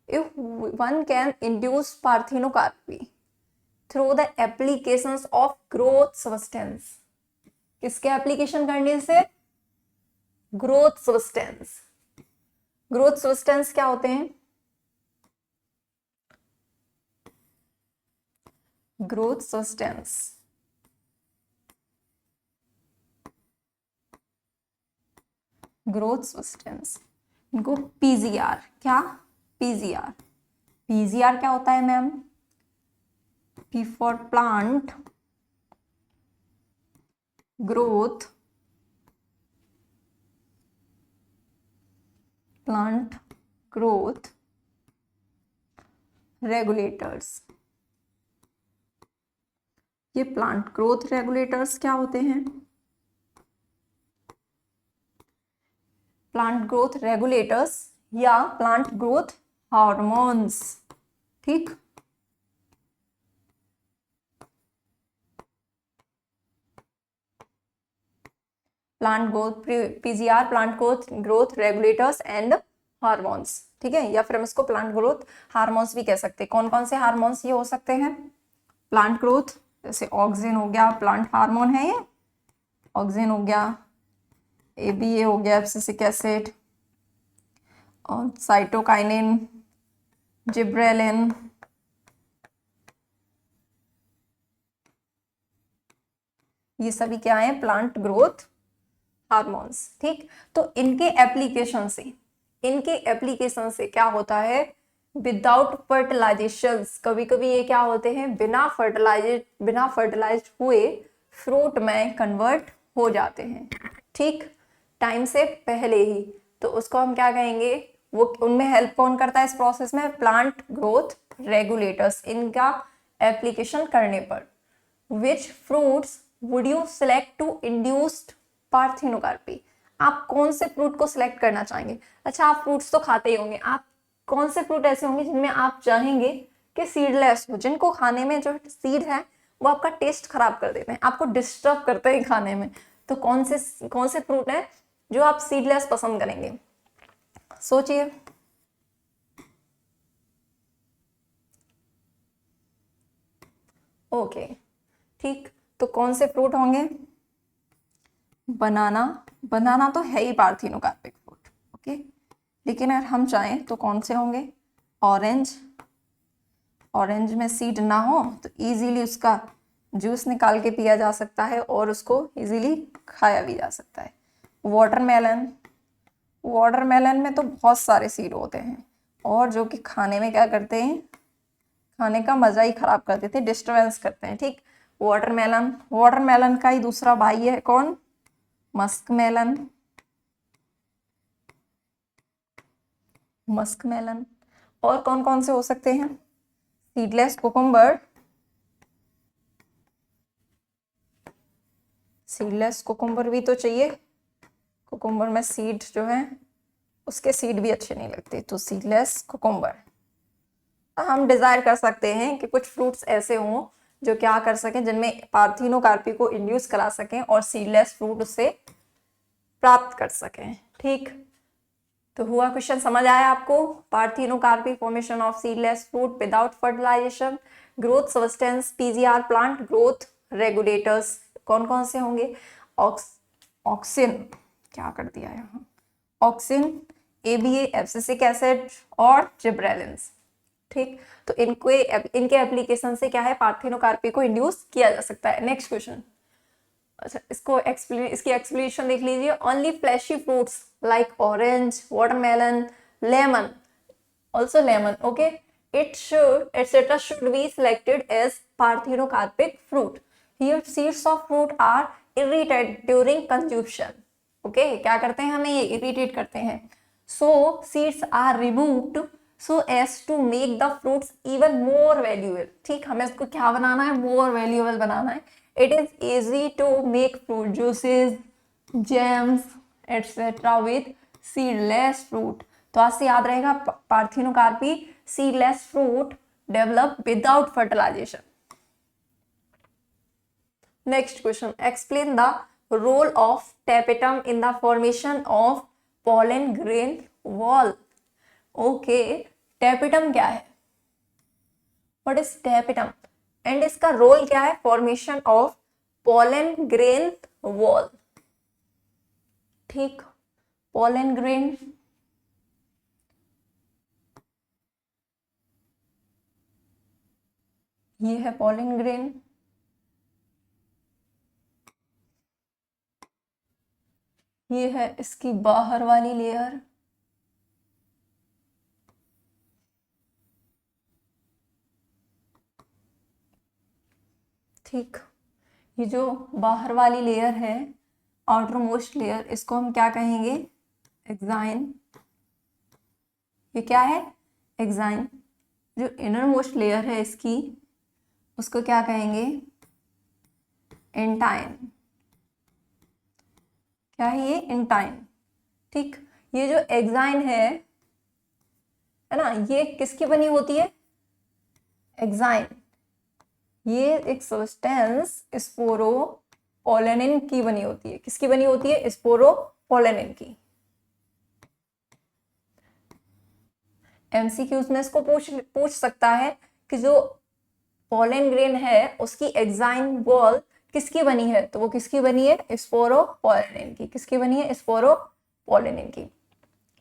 If one can induce parthenocarpy through the applications of growth substance, किसके एप्लीकेशन करने से? Growth substance. ग्रोथ सब्सटेंस क्या होते हैं? ग्रोथ सब्सटेंस, ग्रोथ सब्सटेंस इनको पीजीआर, क्या? पीजीआर। पीजीआर क्या होता है ma'am? P for plant growth, plant growth regulators. ये प्लांट ग्रोथ रेगुलेटर्स क्या होते हैं? प्लांट ग्रोथ रेगुलेटर्स या प्लांट ग्रोथ हार्मोन्स। ठीक, plant growth, PGR plant growth regulators and hormones. ठीक है, या फिर हम इसको प्लांट ग्रोथ हार्मोन्स भी कह सकते हैं। कौन कौन से हार्मोन्स ये हो सकते हैं? प्लांट ग्रोथ, जैसे ऑक्सिन हो गया, प्लांट हार्मोन है ये, ऑक्सिन हो गया, एबीए हो गया, एब्सिसिक एसिड, और साइटोकाइनिन, जिब्रेलिन, ये सभी क्या है? Plant growth hormones. ठीक, तो इनके एप्लीकेशन से क्या होता है? विदाउट फर्टिलाइजेशन, कभी कभी ये क्या होते हैं? बिना फर्टिलाइज हुए फ्रूट में कन्वर्ट हो जाते हैं। ठीक, टाइम से पहले ही, तो उसको हम क्या कहेंगे? वो उनमें हेल्प कौन करता है इस प्रोसेस में? Plant growth regulators. इनका एप्लीकेशन करने पर which fruits would you select to induced parthenocarpy? आप कौन से फ्रूट को सिलेक्ट करना चाहेंगे? अच्छा, आप फ्रूट्स तो खाते ही होंगे, आप कौन से फ्रूट ऐसे होंगे जिनमें आप चाहेंगे कि सीडलेस हो, जिनको खाने में जो सीड है वो आपका टेस्ट खराब कर देते हैं, आपको डिस्टर्ब करते हैं खाने में? तो कौन से फ्रूट है जो आप सीडलेस पसंद करेंगे? सोचिए। ओके, ठीक, तो कौन से फ्रूट होंगे? बनाना तो है ही पार्थिनोकार्पिक फ्रूट। ओके, लेकिन अगर हम चाहें तो कौन से होंगे? ऑरेंज में सीड ना हो तो इजीली उसका जूस निकाल के पिया जा सकता है और उसको इजीली खाया भी जा सकता है। वाटरमेलन में तो बहुत सारे सीड होते हैं और जो कि खाने में क्या करते हैं? खाने का मजा ही खराब कर देते हैं, डिस्टर्बेंस करते हैं। ठीक, वाटरमेलन का ही दूसरा भाई है कौन? मस्कमेलन। और कौन कौन से हो सकते हैं? सीडलेस कुकुम्बर, सीडलेस कुकुम्बर भी तो चाहिए। कुकुम्बर में सीड जो है उसके सीड भी अच्छे नहीं लगते, तो सीडलेस कुकुम्बर। हम डिजायर कर सकते हैं कि कुछ फ्रूट्स ऐसे हों जो क्या कर सकें, जिनमें पार्थिनोकार्पी को इंड्यूस करा सकें और सीडलेस फ्रूट उससे प्राप्त कर सकें। ठीक, तो हुआ क्वेश्चन समझ आया आपको? Parthenocarpy formation of seedless fruit without fertilisation, growth substance PGR plant growth regulators कौन कौन से होंगे? ऑक्सिन, क्या कर दिया है यहाँ? ऑक्सिन, एबीए एब्सिसिक एसिड और जिब्रेलिन्स। ठीक, तो इनके एप्लीकेशन से क्या है? पार्थिनोकार्पी को इंड्यूस किया जा सकता है। Next question. अच्छा, इसकी एक्सप्लेनेशन देख लीजिए। Only fleshy fruits like orange, watermelon, lemon, also lemon, okay, it should etc should be selected as parthenocarpic fruit. Here seeds of fruit are irritated during consumption. Okay, क्या करते हैं हमें ये irritate करते हैं. So seeds are removed so as to make the fruits even more valuable. ठीक, हमें इसको क्या बनाना है, more valuable बनाना है. It is easy to make fruit juices, jams, etc. with seedless fruit. तो आज से याद रहेगा, parthenocarpy seedless fruit develop without fertilisation. Next question, explain the role of tapetum in the formation of pollen grain wall. Okay, tapetum क्या है, what is tapetum and इसका role क्या है formation of pollen grain wall. ठीक, pollen grain ये है pollen grain. ये है इसकी बाहर वाली लेयर. ठीक, ये जो बाहर वाली लेयर है, आउटर मोस्ट लेयर, इसको हम क्या कहेंगे, एक्साइन. ये क्या है, एक्साइन. जो इनर मोस्ट लेयर है इसकी, उसको क्या कहेंगे, एंटाइन. क्या है ये, एंटाइन. ठीक, ये जो एक्साइन है ना, ये किसकी बनी होती है, एक्साइन. ये एक सब्सटेंस स्पोरोपोलेनिन की बनी होती है. किसकी बनी होती है, स्पोरोपोलेनिन की. एमसीक्यूज में इसको पूछ सकता है कि जो पॉलन ग्रेन है उसकी एक्साइन वॉल किसकी बनी है, तो वो किसकी बनी है, स्पोरोपोलेनिन की. किसकी बनी है, स्पोरोपोलेनिन की.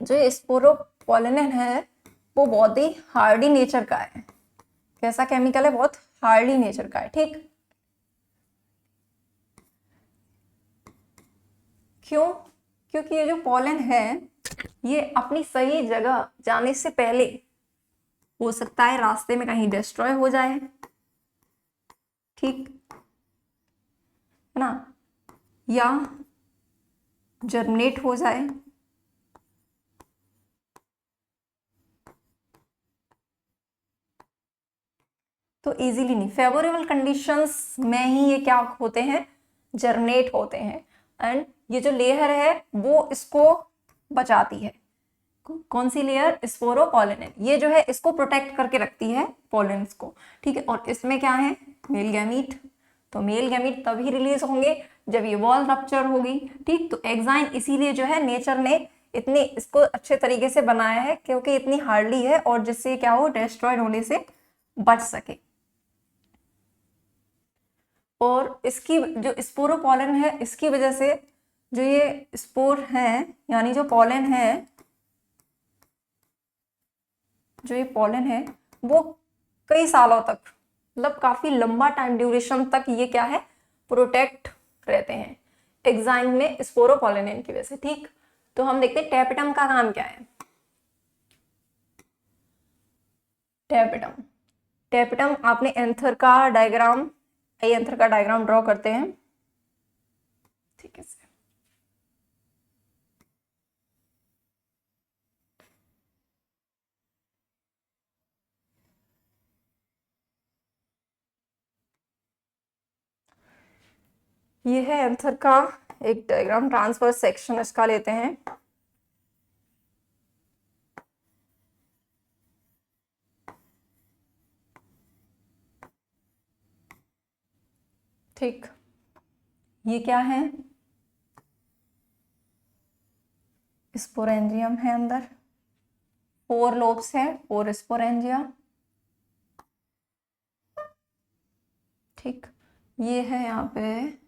जो स्पोरोपोलेनिन है वो बहुत ही हार्डी नेचर का है. कैसा केमिकल है, बहुत हार्डी नेचर का है. ठीक, क्यों, क्योंकि ये जो पॉलन है ये अपनी सही जगह जाने से पहले हो सकता है रास्ते में कहीं डिस्ट्रॉय हो जाए. ठीक है ना, या जर्मिनेट हो जाए. तो इजीली नहीं, फेवरेबल कंडीशंस में ही ये क्या होते हैं, जर्मिनेट होते हैं. एंड ये जो लेयर है वो इसको बचाती है. कौन सी लेयर, स्पोरोपोलेनिन. ये जो है इसको प्रोटेक्ट करके रखती है पॉलेन्स को. ठीक है, और इसमें क्या है, मेल गैमीट. तो मेल गैमीट तभी रिलीज होंगे जब ये वॉल रप्चर होगी. ठीक, तो एक्साइन इसीलिए जो है नेचर ने इतने इसको अच्छे तरीके से बनाया है क्योंकि इतनी हार्डली है और जिससे क्या हो, डिस्ट्रॉयड होने से बच सके. और इसकी जो स्पोरोपोलन है, इसकी वजह से जो ये स्पोर है, यानी जो पॉलन है, जो ये पॉलन है वो कई सालों तक, मतलब काफी लंबा टाइम ड्यूरेशन तक ये क्या है, प्रोटेक्ट रहते हैं एक्साइन में स्पोरोपोलेनिन की वजह से. ठीक, तो हम देखते हैं टैपेटम का काम क्या है. टैपेटम, टैपेटम आपने एंथर का डायग्राम, एंथर का डायग्राम ड्रॉ करते हैं. ठीक है, ये है एंथर का एक डायग्राम, ट्रांसवर्स सेक्शन इसका लेते हैं. ठीक, ये क्या है, स्पोरेंजियम है अंदर, 4 लोब्स है, 4 स्पोरेंजिया. ठीक, ये है यहाँ पे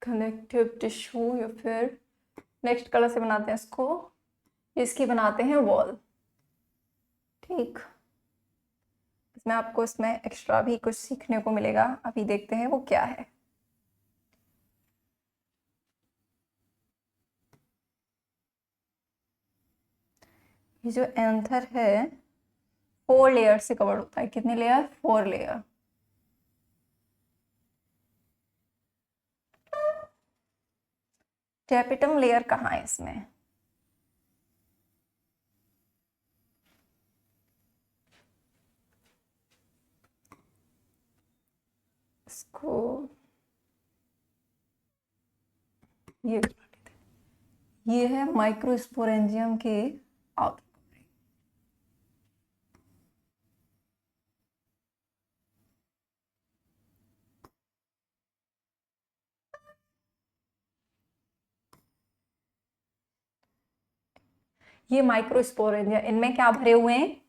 कनेक्टिव टिश्यू, या फिर नेक्स्ट कलर से बनाते हैं इसको, इसकी बनाते हैं वॉल. ठीक, इसमें आपको इसमें एक्स्ट्रा भी कुछ सीखने को मिलेगा, अभी देखते हैं वो क्या है. ये जो एंथर है 4 लेयर से कवर होता है। कितने लेयर? 4 लेयर। टैपेटम लेयर कहाँ है इसमें? इसको ये है माइक्रोस्पोरेंजियम के आउटर। ये माइक्रोस्पोरेंजिया, इनमें क्या भरे हुए हैं?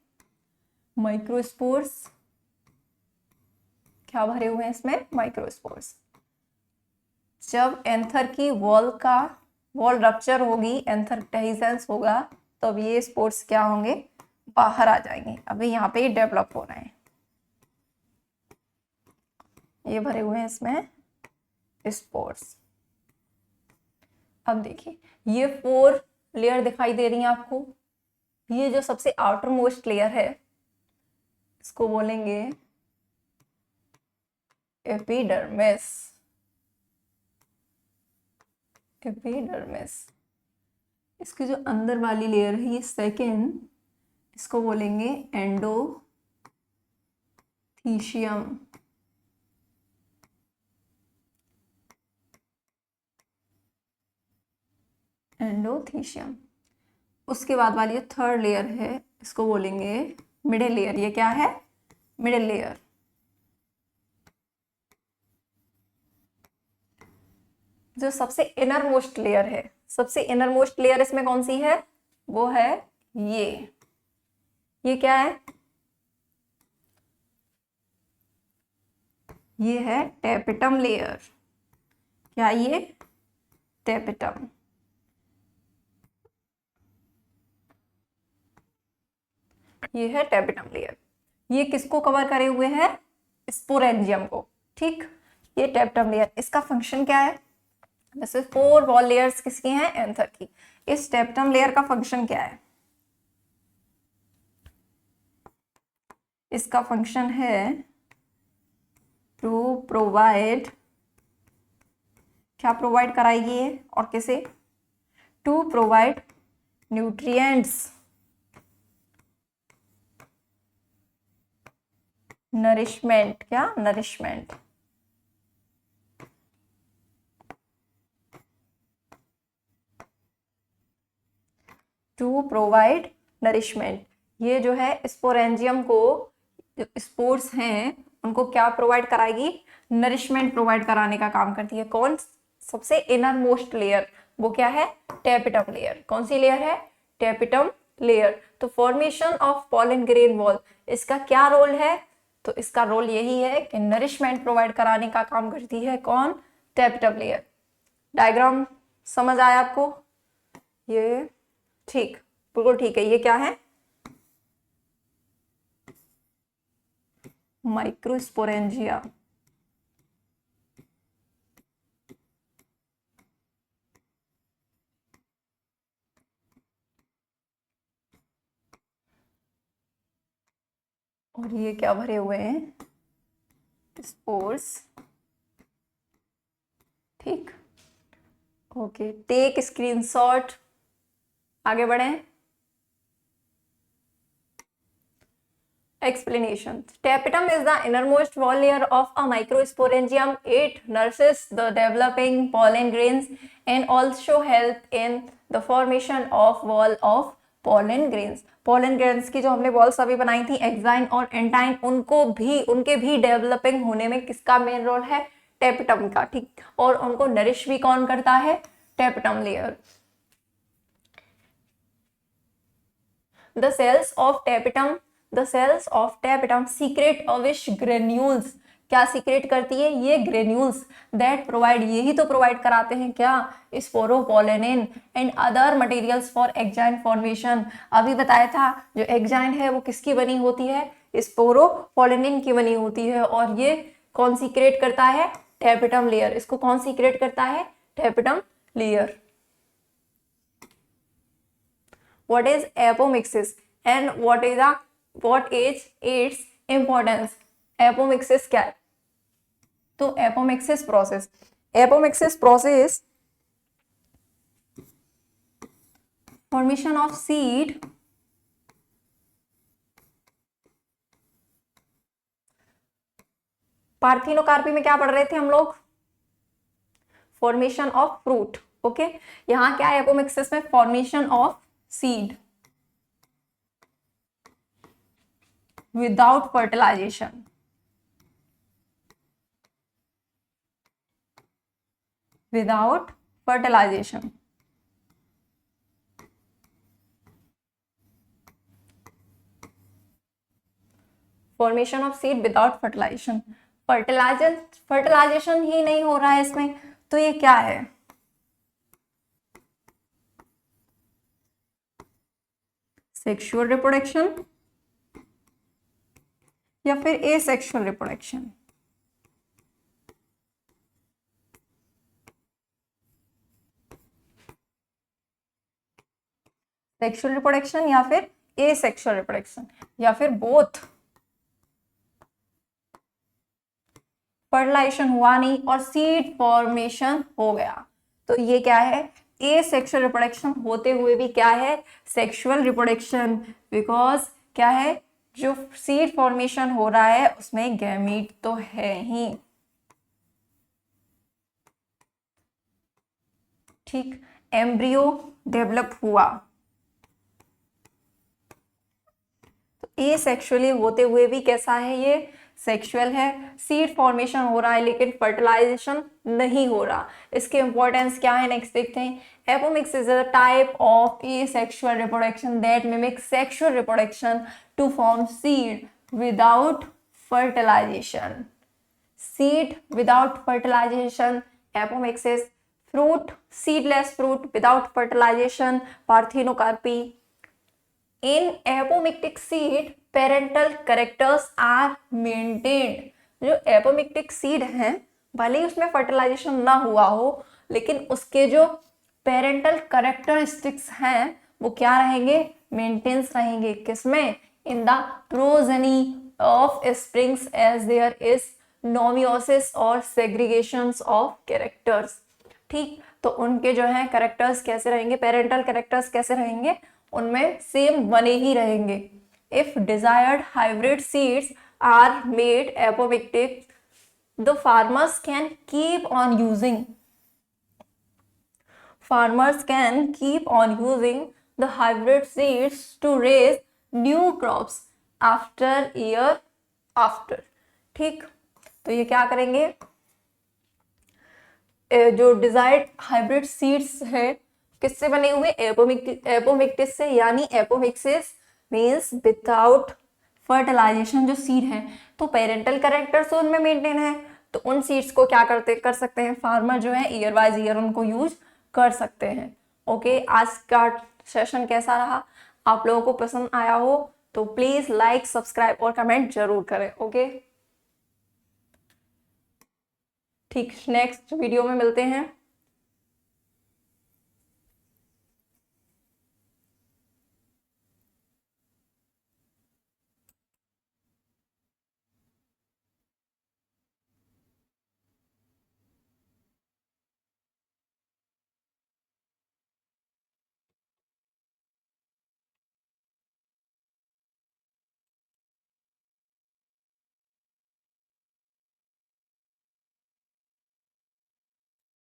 माइक्रोस्पोर्स। क्या भरे हुए हैं इसमें? माइक्रोस्पोर्स। जब एंथर की वॉल रप्चर होगी, एंथर डेhiscence होगा, तब ये स्पोर्स क्या होंगे? बाहर आ जाएंगे। अभी यहाँ पे डेवलप हो रहे हैं। ये भरे हुए हैं इसमें स्पोर्स। अब देखिए, ये 4 लेयर दिखाई दे रही है आपको। ये जो सबसे आउटर मोस्ट लेयर है, इसको बोलेंगे एपिडर्मिस। एपिडर्मिस। इसकी जो अंदर वाली लेयर है, ये सेकेंड, इसको बोलेंगे एंडोथीशियम। एंडोथीशियम। उसके बाद वाली जो थर्ड लेयर है, इसको बोलेंगे मिडिल लेयर। ये क्या है? Middle layer. जो सबसे इनर मोस्ट लेयर है, सबसे इनर मोस्ट लेयर इसमें कौन सी है? वो है ये क्या है? ये है टैपेटम लेयर। क्या ये? टैपेटम। ये है टैपेटम लेयर। ये किसको कवर करे हुए है? स्पोरेंजियम को। ठीक, ये टैपेटम लेयर। इसका फंक्शन क्या है? वैसे 4 वॉल लेयर्स किसकी हैं? एंथर की। इस टैपेटम लेयर का फंक्शन क्या है? इसका फंक्शन है टू प्रोवाइड, क्या प्रोवाइड कराएगी ये और किसे? To provide nutrients, nourishment. क्या? नरिशमेंट। To provide nourishment. ये जो है स्पोरेंजियम को, जो स्पोर्स हैं, उनको क्या प्रोवाइड कराएगी? नरिशमेंट प्रोवाइड कराने का काम करती है। कौन? सबसे इनर मोस्ट लेयर। वो क्या है? Tapetum layer. कौन सी लेयर है? Tapetum layer. तो formation of pollen grain wall, इसका क्या रोल है? तो इसका रोल यही है कि नरिशमेंट प्रोवाइड कराने का काम करती है। कौन? Tapetum layer. डायग्राम समझ आया आपको? ये ठीक, बिल्कुल ठीक है। ये क्या है? माइक्रोस्पोरेंजिया। और ये क्या भरे हुए हैं? स्पोर्स। ठीक, ओके। Take screenshot. आगे बढ़ें। Explanation. Tapetum is the innermost wall layer of a microsporangium. It nurses the developing pollen grains and also help in the formation of wall of pollen grains. pollen grains की जो हमने walls अभी बनाई थी, exine और एंटाइन, उनके भी developing होने में किसका मेन रोल है? टैपेटम का। ठीक, और उनको नरिश भी कौन करता है? Tapetum layer. The cells of tapetum secrete अविश granules। क्या सीक्रेट करती है? ये ग्रेन्यूल्स दैट प्रोवाइड, यही तो प्रोवाइड कराते हैं क्या? Sporopollenin and other materials for exine formation. अभी बताया था, जो एक्जाइन है वो किसकी बनी होती है? स्पोरोपोलेनिन की बनी होती है। और ये कौन सीक्रेट करता है? Tapetum layer. इसको कौन सीक्रेट करता है? Tapetum layer. what is apomixis and what is its importance. apomixis क्या है? तो apomixis process formation of seed parthenocarpy में क्या पढ़ रहे थे हम लोग? Formation of fruit. ओके, यहां क्या है एपोमिक्सिस में? Formation of seed without fertilization. Without fertilization. Formation of seed without fertilization. Fertilization ही नहीं हो रहा है इसमें, तो ये क्या है? सेक्सुअल रिप्रोडक्शन या फिर एसेक्सुअल रिप्रोडक्शन। सेक्सुअल रिप्रोडक्शन या फिर एसेक्सुअल रिप्रोडक्शन या फिर बोथ। फर्टिलाइजेशन हुआ नहीं और सीड फॉर्मेशन हो गया, तो ये क्या है? एसेक्सुअल रिप्रोडक्शन होते हुए भी क्या है? Sexual reproduction. बिकॉज क्या है? जो सीड फॉर्मेशन हो रहा है उसमें गैमीट तो है ही। ठीक, एम्ब्रियो डेवलप हुआ, तो एसेक्सुअली होते हुए भी कैसा है? ये सेक्सुअल है। सीड फॉर्मेशन हो रहा है लेकिन फर्टिलाइजेशन नहीं हो रहा। इसके इंपॉर्टेंस क्या है? नेक्स्ट देखते हैं। Apomixis is a type of asexual reproduction that mimics sexual reproduction to form seed without fertilisation. Seed without fertilisation apomixis. Fruit, seedless fruit without fertilisation parthenocarpy. In apomictic seed, parental characters are maintained. जो apomictic seed है, भले ही उसमें fertilisation ना हुआ हो, लेकिन उसके जो पेरेंटल करेक्टरिस्टिक्स हैं वो क्या रहेंगे? मेंटेन्स रहेंगे। किसमें? In the progeny offsprings as there is no meiosis और सेग्रीगेशंस ऑफ कैरेक्टर्स। ठीक, तो उनके जो है कैरेक्टर्स कैसे रहेंगे? पेरेंटल कैरेक्टर्स कैसे रहेंगे? उनमें सेम बने ही रहेंगे। If desired hybrid seeds are made apomictic, the farmers can keep on using the hybrid seeds to raise new crops after year after. ठीक, तो ये क्या करेंगे? जो डिजायर्ड हाइब्रिड सीड्स है किससे बने हुए? एपोमिक्टिस से, यानी एपोमिक्सिस मीन्स विदाउट फर्टिलाइजेशन जो सीड है, तो पेरेंटल कैरेक्टर्स तो उनमें मेंटेन है, तो उन सीड्स को क्या कर सकते हैं फार्मर जो है? ईयर वाइज ईयर उनको यूज कर सकते हैं। ओके, आज का सेशन कैसा रहा? आप लोगों को पसंद आया हो तो प्लीज लाइक, सब्सक्राइब और कमेंट जरूर करें। ओके, ठीक, नेक्स्ट वीडियो में मिलते हैं।